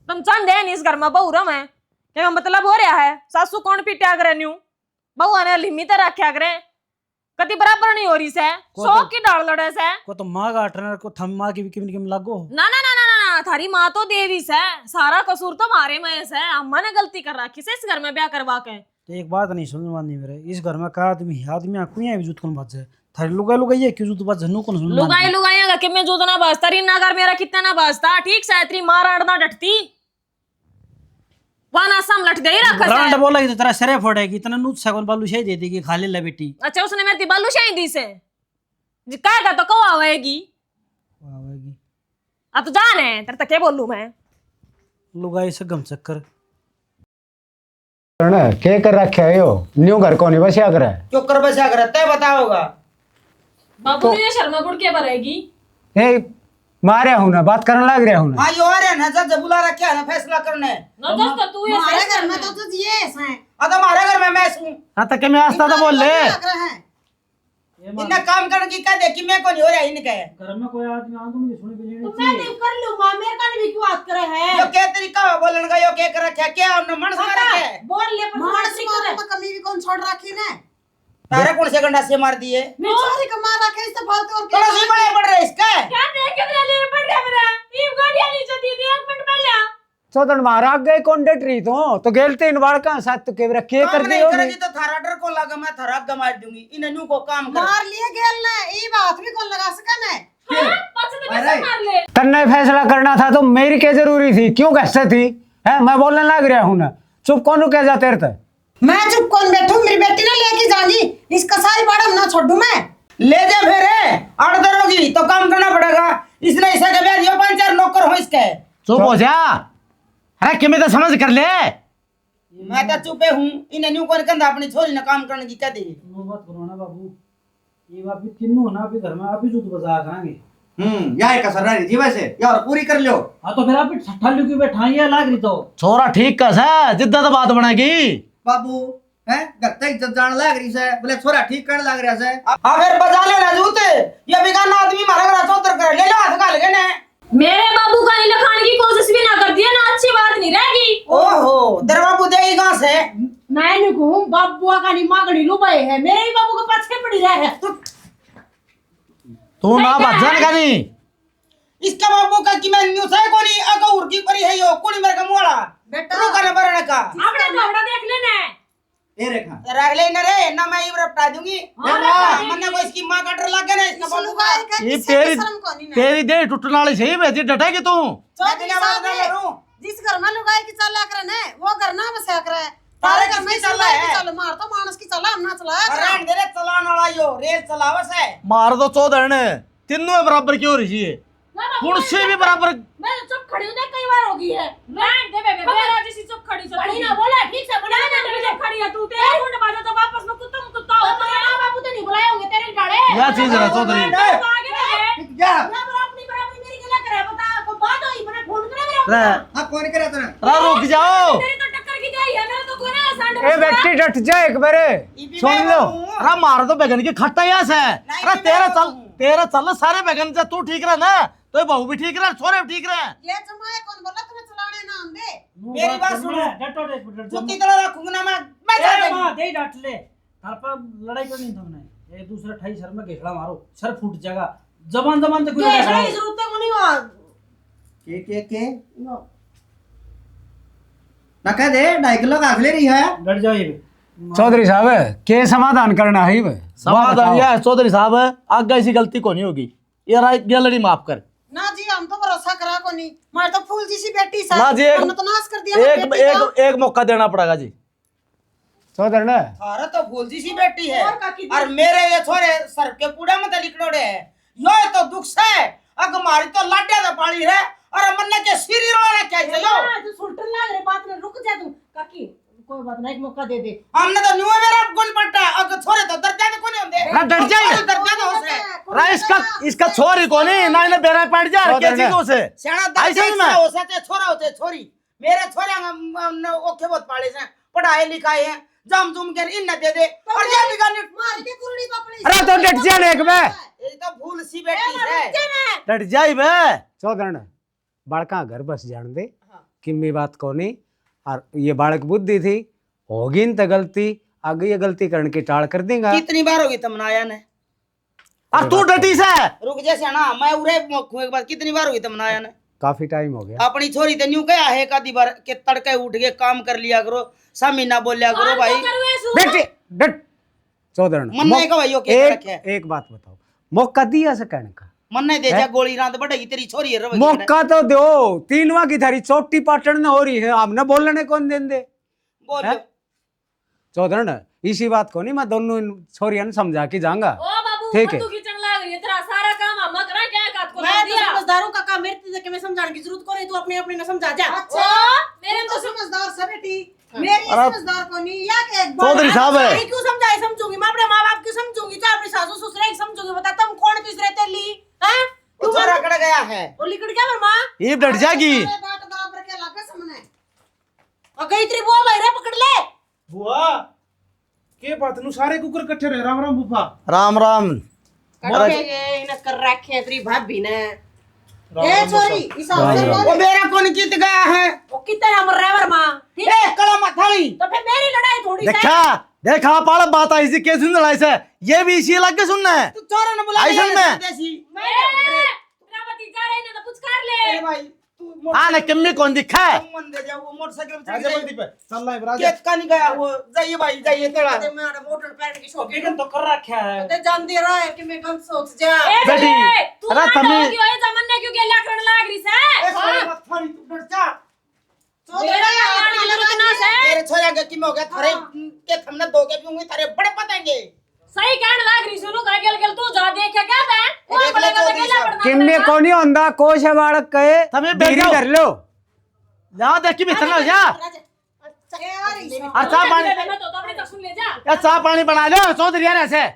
तुम चांद है नहीं इस घर में बहू रहा मैं क्या मतलब हो रहा है सासू कौन पीटा करे न्यू बहू ने लिमिट रखा करे कति बराबर नहीं हो रही से सौ की डाल लड़े से को तो माँ का ट्रेनर को थम माँ की किम किम लागो ना ना ना ना ना थारी माँ तो देवी से सारा कसूर तो मारे में से अम्मा ने गलती कर रखी से इस घर में ब्याह करवा के तो एक बात नहीं समझ में नहीं मेरे इस घर में का आदमी आकुया भी जूत कौन बात है थारी लुगाई लुगाई है क्यों जूत बात जन्नू कौन सुन लुगाई लुगाई अगर कि मैं जो ना बसता री ना कर मेरा कितना ना बसता ठीक से इतनी मार आड़ना डटती वहां ना समलट दे ही रखा ब्रांड है। बोला तो तेरा सरे फोड़ेगी इतना नूत सगन बालू शाही दे देगी खा ले ला बेटी। अच्छा उसने मेरी बालूशाही दी से जी काय का तो कौ आवेगी। आवेगी अब तो जान है तेरे तक क्या बोलूं मैं। लुगाई से गम चक्कर के कर रखे है यो न्यू घर को नहीं बसिया करे क्यों कर बसा कर तय बताओगा। बाबू ने शर्मा बुड़ के भरेगी। ए मारे हूं ना बात करने लग रहा हूं ना हाँ यो आ रहे ना जज बुला रखे है ना फैसला करने। ना दोस्त तू ये हमारे घर में तो तुझ ये हैं अब हमारे घर में मैं हूँ हाँ तक मैं आस्ता था बोल ले लग रहा है इन्हें काम करने की कह दे कि मैं को नहीं हो रहा इनके घर में कोई आदमी आ तो मुझे सुन के लेने तो मैं नहीं कर लूंगा मेरे का भी क्यों बात करे है। यो क्या तरीका है बोलने का यो क्या कर रखा है क्या हमने मन से रखे है। बोल ले पर मार मानसी से करे। में कमी भी कौन छोड़ रखी ने तारे कौन से गंडा से मार दिए मैं चोरी का मार रखे इससे फालतू और थोड़ा सी बड़े पड़ रहे इसका क्या देख कितने लिए पड़ गया मेरा ये गाड़ी नीचे दी थी 1 मिनट पहले। चौधर मारा गए कॉन्ट्रेक्टरी तो गेलते इन बार का साथ तो के के कर काम नहीं दियो करेगी तो थारा डर को लगा मैं थारा गमार दूंगी इन्हें न्यू को काम कर। मार लिए गेल ने ई बात भी कौन लगा सका ने पाछे तो कैसे मार ले। करना फैसला करना था तो मेरी क्या जरूरी थी क्यों कैसे थी है मैं बोलने लग रहा हूं ना चुप कौन कह जाते रहता मैं चुप कौन बैठूं मेरी बेटी ने लेके जागी इसका सारी बाड़म ना छोड़ू मैं ले जा फिर आड़ दरोगी तो काम करना पड़ेगा इसने इसे के बाद यो 5-4 नौकर हो इसके। चुप हो जा अरे कि मैं तो समझ कर ले मैं तो चुपे हूँ इन्हें न्यू को कंधा अपनी छोरी ने काम करने की कह दी। मत करो ना बाबू ये बात भी तीनों ना अभी घर में अभी जो बजा करांगे यार कसर रही थी वैसे यार पूरी कर लो। हाँ तो फिर आप ठल्लू क्यों बैठाइए लाग रही तो छोरा ठीक कस है जिद्दा तो बात बनेगी बाबू हैं घर तक इज्जत जान लग रही से बोले छोरा ठीक करने लग रहा से। हाँ फिर बजा लेना जूते ये बेगाना आदमी मारा घर चौतर कर ले लो हाथ का लगे ने। मेरे बाबू का नहीं लखाने की कोशिश भी ना कर दिया ना अच्छी बात नहीं रहेगी। ओहो तेरे बाबू देगी कहाँ से। मैं नहीं कहूँ बाबुआ का नहीं मांगड़ी लुबाई है मेरे ही बाबू के पाछे पड़ी रहे है। तू ना भजन करी इसका बाबू का कि मैं न्यू से कोनी अगौर की परी है यो कोनी मेरे का मोड़ा बेटा रुका न बरने का अपने थोड़ा देख लेना ए रेखा रख ले न रे ना मैं ये रपटा दूंगी। मन्ना को इसकी मां का डर लग गया ना इसका इस बाबू का। लुगाई का ये किसी की शर्म कोनी ने तेरी देह टूटने वाली सही बेटी डटेगी तू मैं बिना बात ना करूं। जिस घर में लुगाई की चला करे ने वो घर ना बसा करे तारे तारे घर में किसकी चला चला है? चल मार तो मानस की चला हम ना चलाया अरे करो। दे रे चलाने वाला यो रेल चलावस है। मार दो चौधर ने तीनों बराबर क्यों रही है कुर्सी भी बराबर मैं तो चुप खड़ी हूँ ना कई बार होगी है। रहन दे बेबे मेरा जैसी चुप खड़ी से खड़ी ना बोला ठीक से बोला ना तू चुप खड़ी है तू तेरे मुंड बाजा तो वापस में कुत्ता हो तेरे माँ बापू तो नहीं बुलाए होंगे तेरे गाड़े। क्या चीज है चौधरी तो आगे रहे। क्या ना बराबरी बराबरी मेरी गला करे बता को बात हुई मैंने फोन करे मेरे रे हां कौन करे तेरा रे रुक जाओ तेरी तो टक्कर की जाई है मेरा तो कोई ना सांड ए बेटी डट जा एक बारे सुन लो अरे मार दो बैगन की खट्टा से अरे तेरा चल सारे बैगन से तू ठीक रहा ना तो बहू भी ठीक रहा छोरे भी ठीक रहे ये जमाए कौन बोला तुम्हें चलाने ना हम दे मेरी बात सुनो जुत्ती तरह रखूंगा ना मैं चल मां दे डांट ले घर पर लड़ाई करनी तुमने एक दूसरे ठाई सर में घेड़ा मारो सर फूट जाएगा जबान तक कोई ये ना की जरूरत है कोनी हुआ। के ना कह दे 2 किलो का ले रही है। डर जाओ ये चौधरी साहब के समाधान करना है वे समाधान यह है चौधरी साहब आगे ऐसी गलती को नहीं होगी ये राय गैलरी माफ कर ना जी हम तो भरोसा करा को नहीं मार तो फूल जैसी बेटी सा ना जी हमने तो नाश कर दिया एक एक एक मौका देना पड़ेगा जी चौधर ने थारा तो फूल सी बेटी है और काकी और मेरे ये छोरे सर के पूड़ा में लिखड़ोड़े है यो तो दुख से अग मारी तो लाड्या तो पाली है और मन्ने के सिरी रोड़ा क्या है यो तू सुल्टन लाग रे बात में रुक जा तू काकी कोई बात नहीं एक मौका दे दे। हमने तो न्यू मेरा गुण पट्टा अग छोरे तो दर्जा में कोनी होंदे ना डर जाए दर्जा तो होसे रा इसका छोरी को नहीं ना इन्हें बेरा पड़ जा क्या चीज से सेना ऐसे दर्जा ही मैं- हो सके छोरा होते छोरी मेरे छोरे हमने ओके बहुत पाले से पढ़ाए लिखाए हैं जम जुम के इन न दे दे और ये भी गानी मार के कुरड़ी पपड़ी अरे तो डट जा एक बे ये तो भूल सी बेटी है। डर जाए बे चौधर ने बाड़का घर बस जान दे किम्मी बात को नहीं और ये बालक बुद्धि थी होगी न तो गलती आगे ये गलती करने की टाल कर देगा कितनी बार होगी तमनाया ने और तू डटी से रुक जैसे ना मैं उरे मोखू एक बार कितनी बार हुई तमनाया ने काफी टाइम हो गया अपनी छोरी तो न्यू कहा है का बार के तड़के उठ के काम कर लिया करो सामी ना बोलिया करो भाई बेटी डट चौधर ने मन नहीं का भाई यो के एक रखे एक बात बताओ मौका दिया से कहने का मन नहीं दे जा गोली रात बढ़ेगी तेरी छोरी है रवैया मौका तो दो, तीनवा की थारी चोटी पाटन हो रही है, हमने बोलने कौन देंगे? बोल चौधरी इसी बात को नहीं मैं दोनों छोरिया ने समझा के जाऊंगा। ओ बाबू ठीक है। तू खींचने लग रही है, तेरा सारा काम हम करा क्या काट को मैं तो दिया। समझदारों का काम मेरे से मैं समझाने की जरूरत को नहीं, तू अपने अपने ने समझा जा। ओ मेरे तो समझदार सब बेटी, मेरी समझदार को नहीं या के चौधरी साहब है मैं क्यों समझाए समझूंगी, मैं अपने माँ बाप की समझूंगी, चाहे अपनी सासू ससुर की समझूंगी। बता तुम कौन तीसरे तेली हैं? तू चोरा कड़ गया है और लिकड़ क्या मेरी माँ ये डट जाएगी। बात दाब रखे लागे सामने। और गई तेरी बुआ भाई रे पकड़ ले। बुआ के बात नु सारे कुकर इकट्ठे रहे। राम राम बुफा। राम राम करके इन्हें कर रखे हैं तेरी भाभी ने। ए छोरी इस अवसर वो मेरा कौन जीत गया है वो कितने हम ड्राइवर माँ ठीक है, ए कला मथाली तो फिर मेरी लड़ाई थोड़ी सी देखा देखा पाल बात आई सी कैसे लड़ाई से ये भी इसी लग के सुनना है तू चोरों ने बुला ऐसा में तेरा भतीजा रहे ना तो कुछ कर ले। अरे भाई तू आने कम्मी कौन दिखा है मन दे जा वो मोटरसाइकिल पे राजा बंदी पे चल रहा है राजा। केत का नहीं गया वो। जाइए भाई जाइए तेरा मेरा मोटर पैर की शौक लेकिन तो कर रखा है। ते जान दे रहा है कि मैं गलत सोच जा। ए बेटी, तू अरे ना तमी- डोगी होए जमाने क्यों गेला करने लग रही से। ए छोरी मत थारी तू डर जा। तेरे छोरा के की हो गया थारे के हमने दो के पीऊंगी थारे बड़े पतेंगे। सही कहने लग रही सुनो का गेल गेल तू जा देख क्या बे कोई देख ले बोलेगा तो चौधरी गेला साहब। करना किन्ने पड़ेगा। को नहीं होंदा कोश है बालक कहे तमे धीरे बैठो। कर लो। जाओ देखी भी चलो जा और चाह पानी मैं तो अपने तक सुन ले जा। या चाह पानी बना लो चौधरी यार ऐसे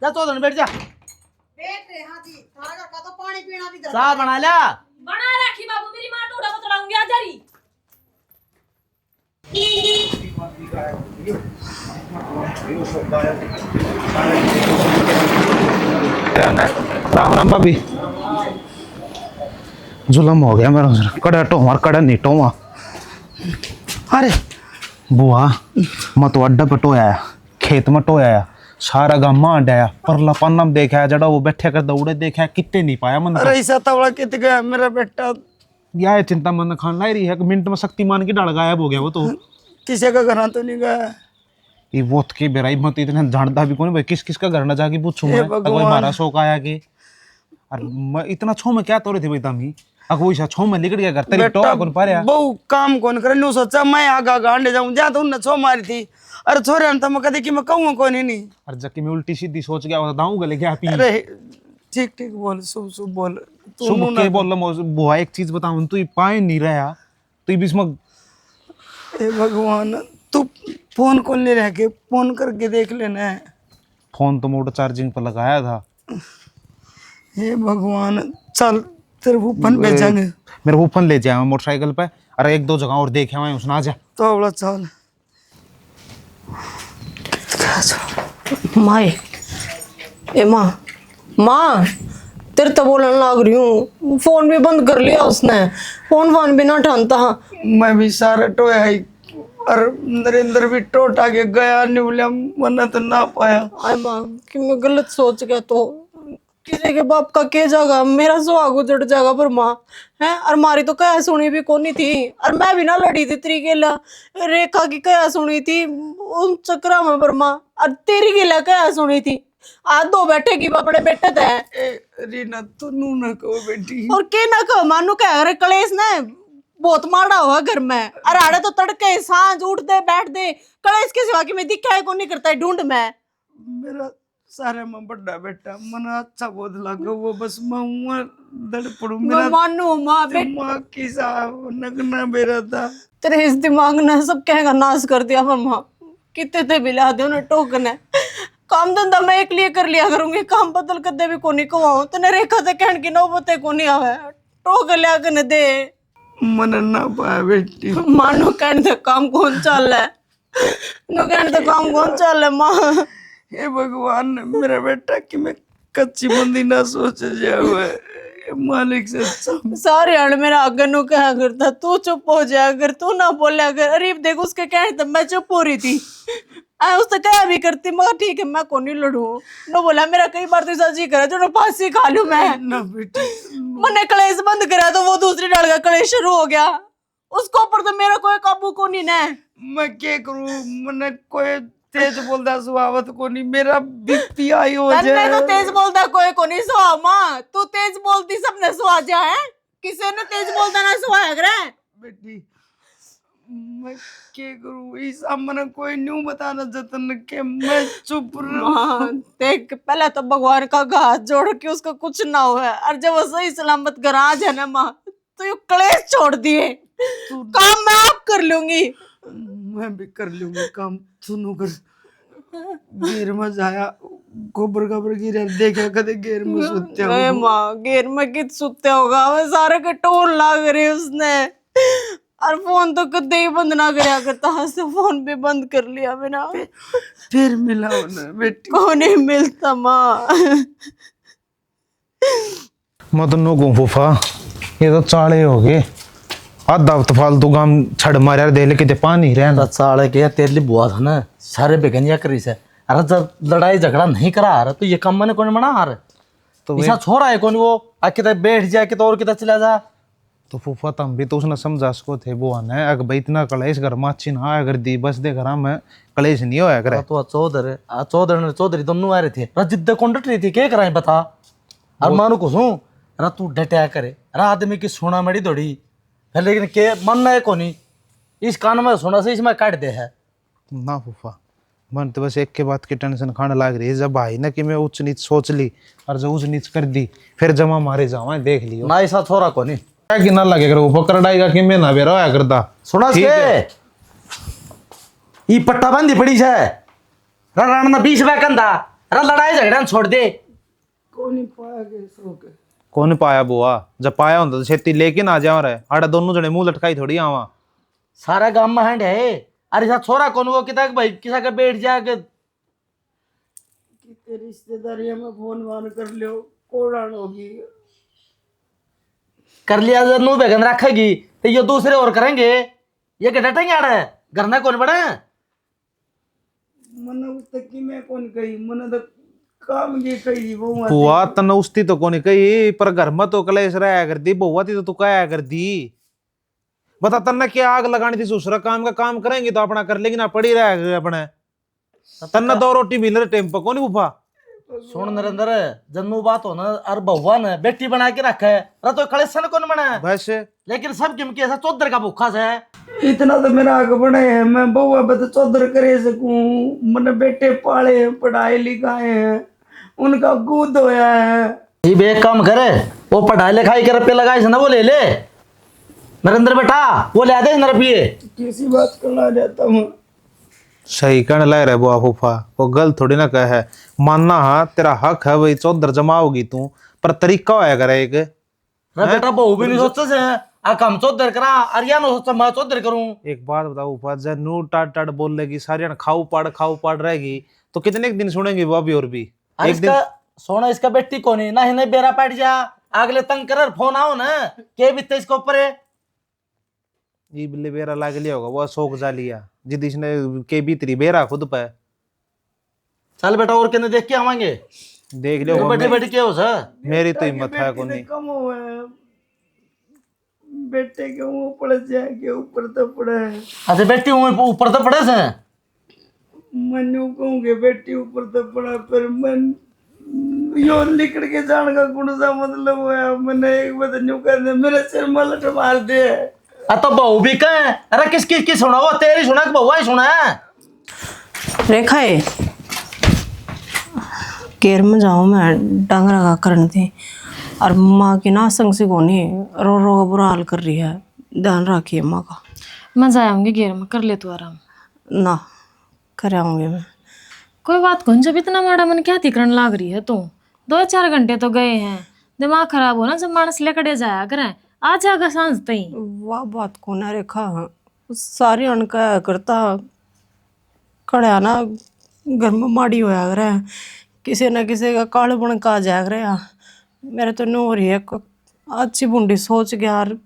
जा चौधरी बैठ जा बैठ रे हां जी, थारा का तो पानी पीना भी चाह बना ला बना राखी बाबू मेरी मां टोड़ा को चलाऊंगी आ जारी। राम राम भाभी। जुलम हो गया मेरा कड़ा टोमार कड़ा नहीं टोमा। अरे बुआ मैं तो अड्डा पे टोया खेत में टोया सारा गाँव में अड्डाया परला पन्ना में देखा जड़ा वो बैठे कर दौड़े देखा कितने नहीं पाया मन। अरे ऐसा तवड़ा कित गया मेरा बेटा यह चिंता मन खान लाई रही है मिनट में शक्तिमान की डाल गायब हो गया वो तो। किसी का घर तो नहीं गया ये वो की बेराई मत इतने जानता भी कौन भाई किस किस का घर ना जाके पूछूं मैं कोई मारा शौक आया कि और मैं इतना छो में क्या तोड़े थे भाई तमी अगर वो छो में निकल गया घर तेरी टोआ कौन पाया बहु काम कौन करे न्यू सोचा मैं आगा गांडे जाऊं जा तो उन्ने छो मारी थी अरे छोरे ने तो मैं कदी कि मैं कहूं कौन ही नहीं। और जबकि मैं उल्टी सीधी सोच गया दाऊं गले क्या पी अरे ठीक ठीक बोल शुभ शुभ बोल तू सुबह के बोल बुआ एक चीज बताऊं तू पाए नहीं रहा तू बीच में। हे भगवान तू फोन कौन ले रह के फोन करके देख लेना है। फोन तो मोटर चार्जिंग पर लगाया था। हे भगवान चल तेरे वूफन पे जाएंगे मेरे वूफन ले जाए मोटरसाइकिल पे अरे एक दो जगह और देखे हुए उसने आ जा तो बड़ा चल माए ए माँ तेरे तो बोलने लग रही हूँ फोन भी बंद कर लिया उसने फोन भी ना ठानता। मैं भी सारा टोया ही और नरेंद्र भी टोटा के गया निवलिया मना तो ना पाया। आय माँ कि मैं गलत सोच गया तो किसी के बाप का के जागा मेरा सुहाग उजड़ जाएगा पर माँ है और मारी तो कया सुनी भी कोनी थी और मैं भी ना लड़ी थी तेरी गेला रेखा की कया सुनी थी उन चक्रा में पर माँ और तेरी गेला कया सुनी थी आज दो बैठे की अपने बेटे थे रीना तू नू ना कहो बेटी और के ना कहो मानू कह अरे कलेश ने बहुत माड़ा हुआ घर में अरे आड़े तो तड़के सांझ उठ दे बैठ दे कलेश के सिवा कि मैं दिखा है कौन नहीं करता है ढूंढ में मेरा सारे में बड़ा बेटा मन अच्छा बहुत लगा वो बस मैं दड़ पड़ू मैं मेरा मानू माँ बेटा दिमाग की साहब नगना मेरा था। तेरे इस दिमाग ने सब कहेगा नाश कर दिया पर माँ कितने थे बिला दे उन्हें टोकने काम धंधा मैं एक लिए कर लिया करूंगी काम बदल कर दे भी कोनी कमाऊं तने रेखा से कहन की नौबत कोनी आवे टोक लिया कर दे मन ना पाया बेटी मानो कहन दे काम कौन चल है नो कहन दे काम कौन चल है माँ। हे भगवान मेरा बेटा कि मैं कच्ची बंदी ना सोच जाए मालिक से अच्छा सारे अड़ मेरा आगे नु कहा करता तू चुप हो जा अगर तू ना बोले अगर अरे देख उसके कहने तब मैं चुप हो रही थी उसने कहा भी करती मगर ठीक है मैं कौन नहीं लड़ू नो बोला मेरा कई बार तो ऐसा जी करा जो फांसी खा लूं मैं ना बेटी मैंने कलेश बंद करा तो वो दूसरी डाल का कलेश शुरू हो गया उसको ऊपर तो मेरा कोई काबू को नहीं है। मैं क्या करूं मैंने कोई तेज बोलदा सुहावत को नहीं मेरा बीपी आई हो तन्ने तो तेज बोलता कोई को नहीं सुहा मां, तू तेज बोलती सबने सुहा जा है, किसी ने तेज बोलता ना सुहा करे। बेटी मैं क्या करूं, इस अम्मा कोई न्यू बताना जतन के मैं चुप रहूं। देख पहले तो भगवान का हाथ जोड़ के उसका कुछ ना हो है, और जब वो सही सलामत घर आ जाए ना माँ तो ये क्लेश छोड़ दिए, काम मैं आप कर लूंगी। मैं भी कर लूंगी काम, सुनो कर गेर में जाया गोबर गोबर गिरा देखा कदे गेर में सुत्ते ए माँ गेर में कित सुत्ते होगा, वो सारे के टोल लाग रहे उसने, और फोन तो कदे ही बंद ना करया करता, हंस फोन भी बंद कर लिया मेरा। फिर मिला होना बेटी, को नहीं मिलता माँ। मैं तो नो कहूं फूफा, ये तो चाले हो गए, आधा तो फालतू काम छड़ मारे दे लेके पानी रहना। चाले के तेरे लिए बुआ था ना, सारे बेगनिया करी से, अरे जब लड़ाई झगड़ा नहीं करा रहा तो ये काम मैंने कौन बना हार, तो ऐसा छोड़ा है कौन वो आके तो बैठ जाए कि तो और किधर चला जा। तो फूफा तुम भी तो उसने समझा सको थे बुआ ने, अगर भाई इतना कलेश घर में अच्छी ना अगर दी बस दे घर में कलेश नहीं होया करे। तो चौधरी चौधरी दोनों आ रहे थे, अरे जिद्द कौन डट रही थी क्या कराए बता, और मानो कुछ हूँ अरे तू डटा करे, अरे आदमी की सोना मड़ी दौड़ी है, लेकिन के मन है कोनी इस कान में सोना से इसमें काट दे है ना फूफा, मन तो बस एक के बात की टेंशन खाने लग रही है, जब भाई ने कि मैं उच्च नीच सोच ली और जब उच्च नीच कर दी फिर जमा मारे जावा देख लियो ना, ऐसा छोरा कोनी क्या कि ना लगे कर वो पकड़ आएगा कि मैं ना बेरा होया करता। सुना के ई पट्टा बंदी पड़ी है, रण ना 20 कंधा, अरे लड़ाई झगड़ा छोड़ दे। कौन पाया बुआ, जब पाया होता तो छेती लेकिन आ जाओ रहे, आड़ा दोनों जने मुंह लटकाई थोड़ी आवा, सारा गांव में हैंड है, अरे सा छोरा कौन वो किता भाई किसा के बैठ जाके रिश्तेदारी में फोन वान कर लियो कोड़ान होगी, कर लिया जब नु बेगन रखेगी तो ये दूसरे और करेंगे, ये के डटेंगे आड़े घर ना कौन बड़ा मन तक की मैं कौन कही मन तो काम की कही वो बुआ तन उस्ती तो कौन कही पर घर में तो कलेश रहा कर दी, बुआ थी तो तू क्या कर दी बता, तन्ने क्या आग लगानी थी, दूसरा काम का काम करेंगे तो अपना कर लेंगे ना, पड़ी रहे अपने तन्ने 2 रोटी मिल रहे टाइम पर कौन फूफा। सुन नरेंद्र जन्मू बात हो ना, और भगवान है बेटी बना के रखा है, अरे तो कलेसन कौन बना है बस, लेकिन सब किम ऐसा चौधर का भूखा से है, इतना तो मेरा आग बने है, मैं बउआ पे तो चौधर करे सकूं, मैंने बेटे पाले हैं पढ़ाई लिखाए हैं उनका गुद होया है, ये बे काम करे वो पढ़ाई लिखाई के रुपये लगाए से ना वो ले ले नरेंद्र बेटा, वो ले आते रुपये किसी बात करना रहता हूँ। सही कहने लग रहा है बुआ फूफा, वो गलत थोड़ी ना कह है, मानना हाँ तेरा हक है वही चौधर जमाओगी तू, पर तरीका होया करे एक बेटा बहू भी नहीं सोचते से आ काम चौधर करा अरिया ना सोचता मैं चौधर करूं। एक बात बताओ फूफा, जब नू टाट टाट बोल लेगी सारिया खाऊ पाड़ रहेगी तो कितने दिन सुनेंगे वो भी, और भी एक दिन सोना इसका बेटी को नहीं ना ही नहीं बेरा पड़ जा अगले तंग कर फोन आओ ना के बीते इसके ऊपर है, ये बिल्ले बेरा लाग लिया होगा वो शौक जा लिया जिद इसने के बीतरी बेरा खुद पे। चल बेटा और कहने देख के आवांगे, देख लियो बेटे बेटे क्या हो सर, मेरी तो हिम्मत है को नहीं, कम हुआ बेटे के ऊपर जाके ऊपर तो पड़े, अच्छा बेटी ऊपर तो पड़े से मनु कहूँगे बेटी ऊपर तो पड़ा, पर मन यो निकल के जाने का कौन सा मतलब है, मैंने एक बात न्यू कर दे मेरे सिर में लट मार दे, तो बहू भी कहे अरे किसकी सुना वो तेरी सुना कि बउआ ही सुना है। रेखा है केर में जाऊँ मैं डांगरा का करने थी, और माँ की ना संग से कोनी रो रो का बुरा हाल कर रही है, ध्यान रखिए माँ का। मैं जाऊंगी घेर में, कर ले तू आराम ना कर आऊंगी मैं, कोई बात कौन, जब इतना माड़ा मन क्या तिकरण लाग रही है तू, 2-4 घंटे तो गए हैं, दिमाग खराब हो ना जब मानस लेकड़े जाया करें, आ जाएगा सांझ तई। वाह बात को ना रेखा, सारी अनका करता खड़ा ना घर में माड़ी होया करे, किसी न किसी का काल बन का जाया करे, मेरे तो नो हो रही है अच्छी बुंडी सोच गया यार,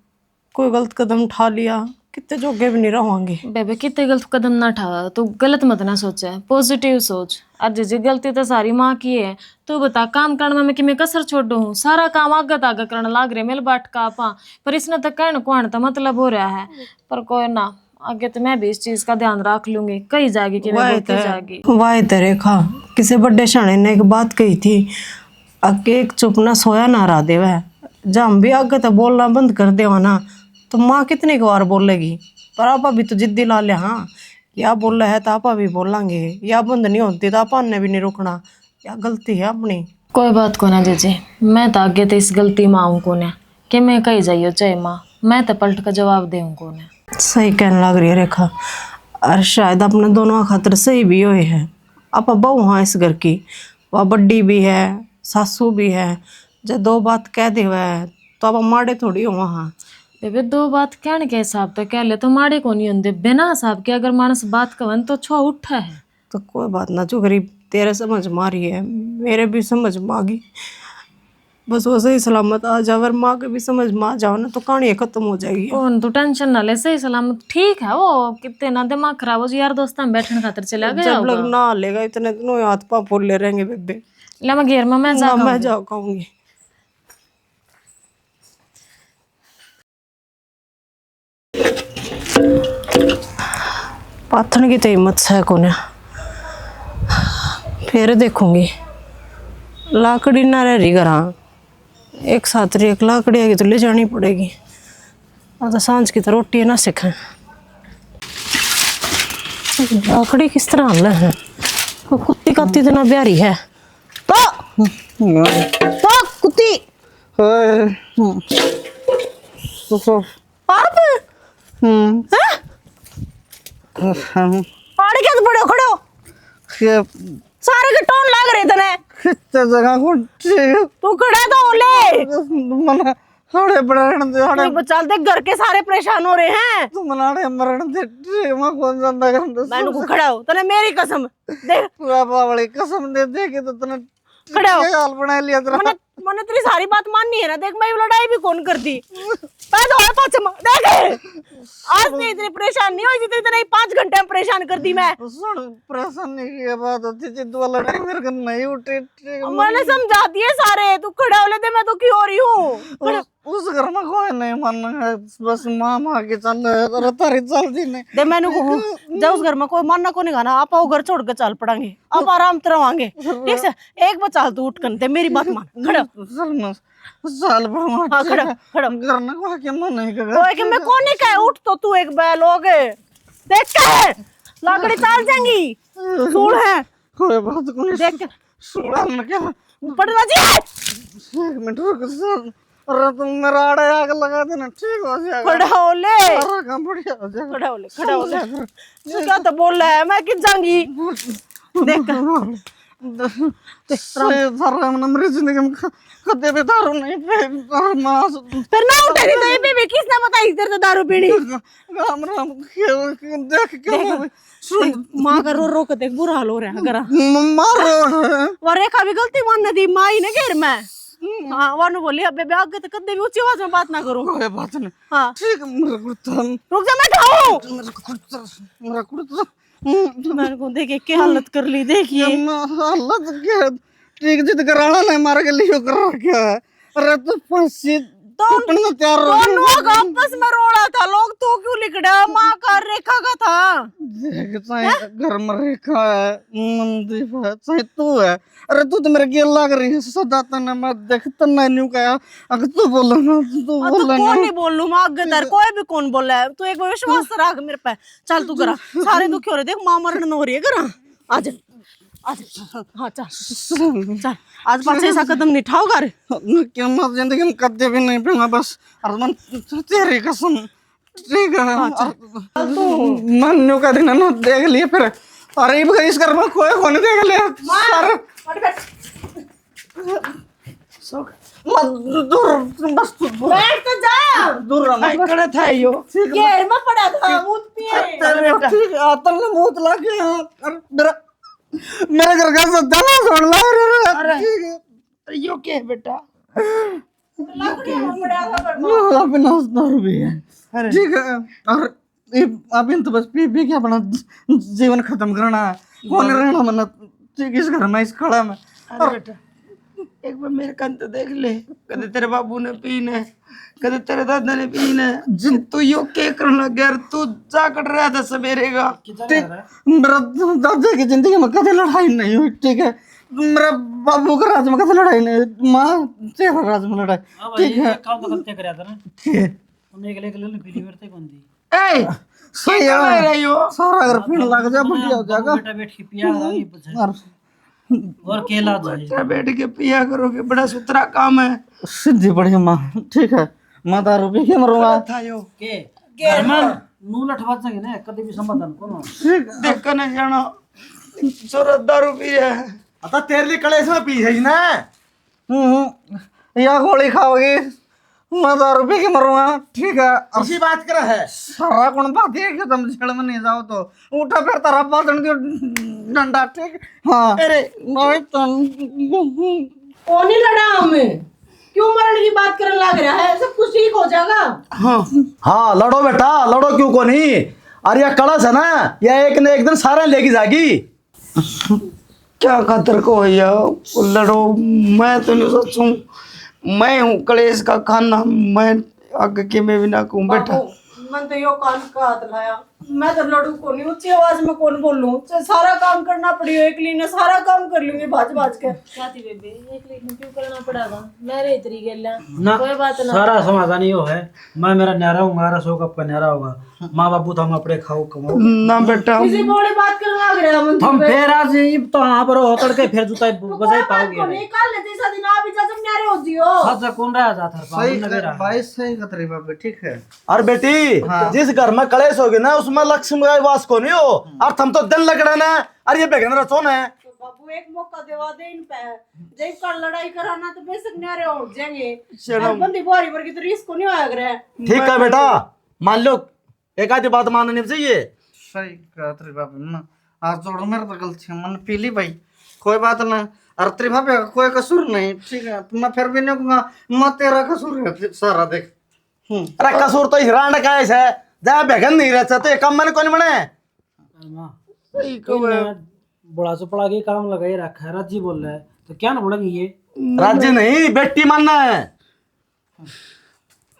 कोई गलत कदम उठा लिया कितने जोगे भी नहीं रहोगे। बेबे कितने गलत कदम ना उठा, तू गलत मत ना सोचे, पॉजिटिव सोच, आज जी गलती तो सारी माँ की है, तू बता काम करने में कि मैं कसर छोड़ हूँ, सारा काम आगे करने लाग रहे मिल बाट का आपा, पर इसने तो कहने को तो मतलब हो रहा है, पर कोई ना आगे तो मैं भी इस चीज का ध्यान रख लूंगी, कहीं जाएगी कि मैं बोलती जाएगी। वाह ते रेखा किसी बड़े शाणे ने एक बात कही थी, आगे एक चुप ना सोया ना रहा देवा। जब हम भी आगे तो बोलना बंद कर देवा ना तो माँ कितनी बार बोलेगी। पर आपा भी तो जिद्दी ला लिया, हाँ या बोला है तो आपा भी बोलेंगे, या बंद नहीं होती तो आपा ने भी नहीं रोकना, या गलती है अपनी। कोई बात को ना जीजी, मैं तो आगे तो इस गलती में आऊँ को ना कि मैं कहीं जाइयो चाहे माँ, मैं तो पलट का जवाब दूँ को ना। सही कहने लग रही है रेखा, और शायद अपने दोनों खातर सही भी हुए है। आपा बहू हाँ इस घर की, वह बड्डी भी है सासू भी है, जब दो बात कह दे है तो आप माड़े थोड़ी हो वहाँ। बेबे दो बात कहने के हिसाब तो कह ले तो माड़े को नहीं होंगे, बिना हिसाब के अगर मानस बात कहन तो छुआ उठा है। तो कोई बात ना, जो गरीब तेरे समझ मारी है मेरे भी समझ मांगी, बस वो सही सलामत आ जाओ। अगर माँ के भी समझ में आ जाओ ना तो कहानी खत्म हो जाएगी। कौन तू टेंशन ना ले, सही सलामत ठीक है। वो कितने ना दिमाग खराब हो जी यार, दोस्त में बैठने खातिर चला गया जब लोग ना लेगा इतने दिनों हाथ पाँव फूले रहेंगे बेबे। ले मैं घेर में मैं जा कहूँगी। पाथन की तो हिम्मत है को ना, फिर देखूंगी। लाकड़ी ना रह रही घरा, एक साथ एक लाकड़ी आएगी तो ले जानी पड़ेगी। अब तो सांझ की तो रोटी ना सीखें। लाकड़ी किस तरह हल है, कुत्ती काती तो ना ब्यारी है। तो कुत्ती आप आड़े क्या बड़े खड़े हो, सारे के टोन लाग रहे तने जगह को तू खड़ा तो ले मना हड़े बड़न दे हड़े बचाल दे, घर के सारे परेशान हो रहे हैं। तू मनाड़े मरण दे मैं कौन जानता कर मैं को खड़ा हो तने मेरी कसम देख, बाबा वाली कसम दे दे के तो तने खड़ा हो। हाल बना लिया तेरा। मैंने तेरी सारी बात माननी है ना, देख मैं लड़ाई भी कौन करती। पैदा होया पाँच देख आज नहीं इतनी परेशान नहीं हुई जितनी तेरे 5 घंटे में परेशान कर दी मैं। सुन परेशानी की बात होती जिद वाला लड़ाई मेरे को नहीं उठे। मैंने समझा दिए सारे, तू खड़ा हो ले दे, मैं तो क्यों हो रही हूँ। उस घर में कोई नहीं मानना है, बस माँ के चल रहा तारी चलती नहीं दे मैंने को जब उस घर में कोई मानना को नहीं गाना, आप वो घर छोड़ के चल पड़ेंगे, आप आराम से रहोगे ठीक से। एक बचाल तू उठ कर दे, मेरी बात मान खड़ा साल भर हाँ खड़ा खड़ा करना को क्या मन नहीं कर ओए कि मैं कौन नहीं कहे उठ तो तू एक बैल हो गए देख के लाकड़ी चाल जाएंगी सूढ़ है कोई बात को नहीं देख के सुना ना क्या पड़ना जी। एक मिनट रुक। अरे तुम मेरा आड़े आग लगा देना ठीक हो जाएगा। खड़ा हो ले, अरे काम बढ़िया हो जाएगा। खड़ा हो ले, खड़ा हो ले। तू क्या तो बोल रहा है, मैं किस जाऊंगी देख मेरी जिंदगी में कदे भी दारू नहीं फिर ना उठेगी तो ये भी किसने बताई इधर तो दारू पीनी। राम राम देख क्या माँ का रो रो के देख बुरा हाल हो रहा है गरा मारो वो रेखा भी गलती मानने दी माँ ही ने घेर में। हाँ वानु बोली अब बेबे आगे तो कदे भी ऊंची आवाज में बात ना करो। कोई बात नहीं हाँ ठीक मेरा कुर्ता रुक जा मैं खाऊं। मेरा कुर्ता मैंने को देखे क्या हालत कर ली देखिए। हालत क्या ठीक जिद कराना नहीं मार के लियो कर क्या है। अरे तो फांसी दोनों तैयार दोनों आपस में रो रहा था लोग, तू क्यों लिखड़ा माँ का रेखा का था। देख चाहे घर में रेखा है मनदीप है चाहे तू है। अरे तू तो मेरे की लग रही है सदा तने मैं देखता नहीं कहा अगर तू बोल ना तू बोल ना कौन नहीं बोल लूं मैं आगे दर कोई भी कौन बोला है, तू एक बार विश्वास रख मेरे पे। चल तू करा सारे दुखी हो रहे देख माँ मरण हो रही है करा आज आज हाँ चल चल आज पाछे ऐसा कदम नहीं उठाओ घर क्या मैं जिंदगी में कदे भी नहीं पीऊंगा बस। अरे मन तेरी कसम ठीक है मन न्यू का दिन ना देख लिए फिर। अरे इस घर में कोई कौन देख लिया सारे दूर बस बैठ तो जा दूर रहना खड़ा था यो घेर में पड़ा था मूत पिए। ठीक है आतन ने मूत ला के मेरा मेरे घर का सदाना छोड़ ला रे ठीक है यो क्या है बेटा अपना दारू भी है ठीक है। और अब इन तो बस पी के अपना जीवन खत्म करना है कौन रहना मना ठीक इस घर में इस खड़ा में। एक बार मेरे कान तो देख ले, कदे तेरे बाबू ने पीने, कदे तेरे दादा ने पीने, तू यो के करने लग गया यार, तू जा कर रहा था सवेरे का। मेरा दादा की जिंदगी में कभी लड़ाई नहीं हुई, ठीक है। मेरा बाबू का राज में कभी लड़ाई नहीं, माँ तेरा राज में लड़ाई, ठीक है। काम तो करते करया था ना ठीक है। उन्हें एक ले पीली मेरे कौन दी ए सही है, सारा अगर पीने लग जा बढ़िया हो जाएगा। बेटा बैठ के पिया करा और केला जाए बेटा बैठ के पिया करोगे, बड़ा सुथरा काम है। सिद्धि बढ़िया माँ, ठीक है। मैं दारू पी के मरूंगा। था यो के घर में नू लठवा जाएंगे ना कभी भी समाधान कौन देख कर नहीं जाना, सूरत दारू पी है। अतः तेरे लिए कलेश में पी है ना। या गोली खाओगे, मैं दारू पी के मरूंगा, ठीक है। इसी बात कर है। सारा कौन बात है कि तुम जेल में नहीं जाओ तो उठा फिर तारा बाजन दियो डंडा, ठीक। हाँ अरे नहीं तुम कौन ही लड़ा हमें, क्यों मरण की बात करने लग रहा है, सब कुछ ठीक हो जाएगा। हाँ लड़ो बेटा, लड़ो क्यों को नहीं। अरे यह कलश है ना, यह एक न एक दिन सारा लेके जाएगी। क्या खातर को भैया लड़ो, मैं तो नहीं सोचूं, मैं हूँ कलेश का खाना, मैं आगे के में भी ना कहूँ बेटा। मैं तो यो कान का हाथ लाया, मैं तो लड़ू को नहीं, ऊंची आवाज में कौन बोलूं, सारा काम करना पड़ियो, एक लीने सारा काम कर लूंगी भाज भाज के। चाहती बेबे एक लेकिन क्यों करना पड़ेगा, मेरे इतरी गेला ना कोई बात ना। सारा समाधान यो है, मैं मेरा न्यारा हूँ, मेरा सो का न्यारा होगा, माँ बापू तो हम अपने खाओ कमाओ ना बेटा किसी बोली बात करने लग रहा है। हम फिर आज तो वहाँ पर हो तड़के फिर जूता बजाई पाओगे नहीं कल जैसा दिन आप ही जब न्यारे हो जियो। अच्छा कौन रहा जाता है सही भाई, सही कतरी बाबू, ठीक है। और बेटी जिस घर में कलेश होगी ना उसमें लक्ष्मी का वास को नहीं हो। और हम तो दिन लगड़ा ना, अरे ये बेगन रचो ना। बाबू एक मौका देवा दे इन पे, जब कर लड़ाई कराना तो बेशक न्यारे हो जाएंगे। चलो। बंदी बुआरी पर की तो रिस्क को नहीं आया करे। ठीक है बेटा, मान लो एक आधी बात माननी चाहिए। सही कतरी बाबू ना, आज जोड़ मेरे तो गलती है, मैंने पी ली भाई, कोई बात ना। और तेरे भाभी का कोई कसूर नहीं, ठीक है। मैं फिर भी नहीं कहूँगा मैं तेरा कसूर है सारा, देख। अरे कसूर तो हिरान का है, जहाँ बेगन नहीं रहता तो ये काम मैंने कौन बने। बड़ा चपड़ा के काम लगाई रखा है, राजी बोल रहा है तो क्या ना बोलेंगे ये। राज्य नहीं बेटी मानना है।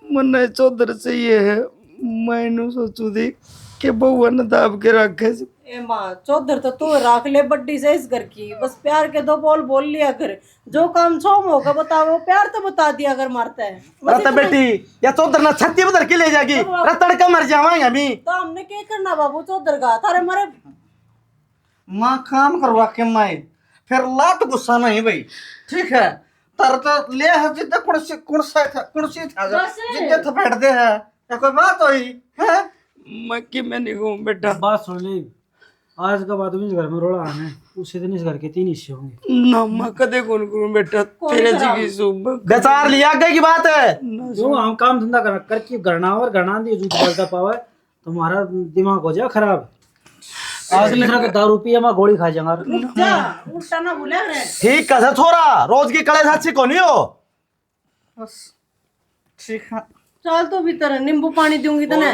मन चौधर से ये है, मैंने सोचू थी कि बउआ ने दाब के रखे। ए माँ चौधर तो तू राख ले बड्डी से इस घर की, बस प्यार के दो बोल बोल लिया कर, जो काम छोम होगा बता, वो प्यार तो बता दिया अगर मारता है। रहता बेटी या चौधर ना छत्ती बदर के ले जाएगी, तड़का मर जावाएंगे अभी। तो हमने क्या करना बाबू चौधर का, थारे मारे माँ काम करवा के माए फिर लात गुस्सा नहीं भाई, ठीक है। तर तो ले है जिद्दे कुर्सी था जिद्दे थपेट दे है, या कोई बात हुई है। मैं कि मैं नहीं कहूँ बेटा। बात सुन ले, आज का बाद में इस घर में रोड़ा है, उसी दिन इस घर के 3 हिस्से होंगे ना मैं कदे कौन करूँ बेटा, तेरे जी की सुबह बेचार लिया गए की बात है। जो हम काम धंधा करके गणना और गणा दिए जूत बोलता पावे तुम्हारा दिमाग हो जाए खराब। आज दूसरा का दारू पिए मैं गोली खा जाऊंगा। उल्टा ना भूले रे। ठीक कैसे छोरा, रोज की कलेश अच्छी को नहीं हो। बस ठीक है, चल तो भीतर नींबू पानी दूंगी तो ना।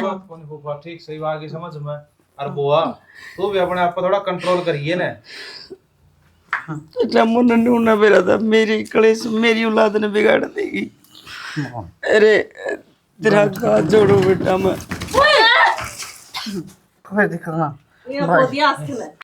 ठीक सही बात की समझ में। और बुआ तू भी अपने आप को थोड़ा कंट्रोल करिए ना। मन ने होना मेरा था, मेरी कलेश मेरी औलाद ने बिगाड़ देगी। अरे तेरा हाथ जोड़ो बेटा, मैं कोई दिक्कत ना। ये हो दिया आस्ते में।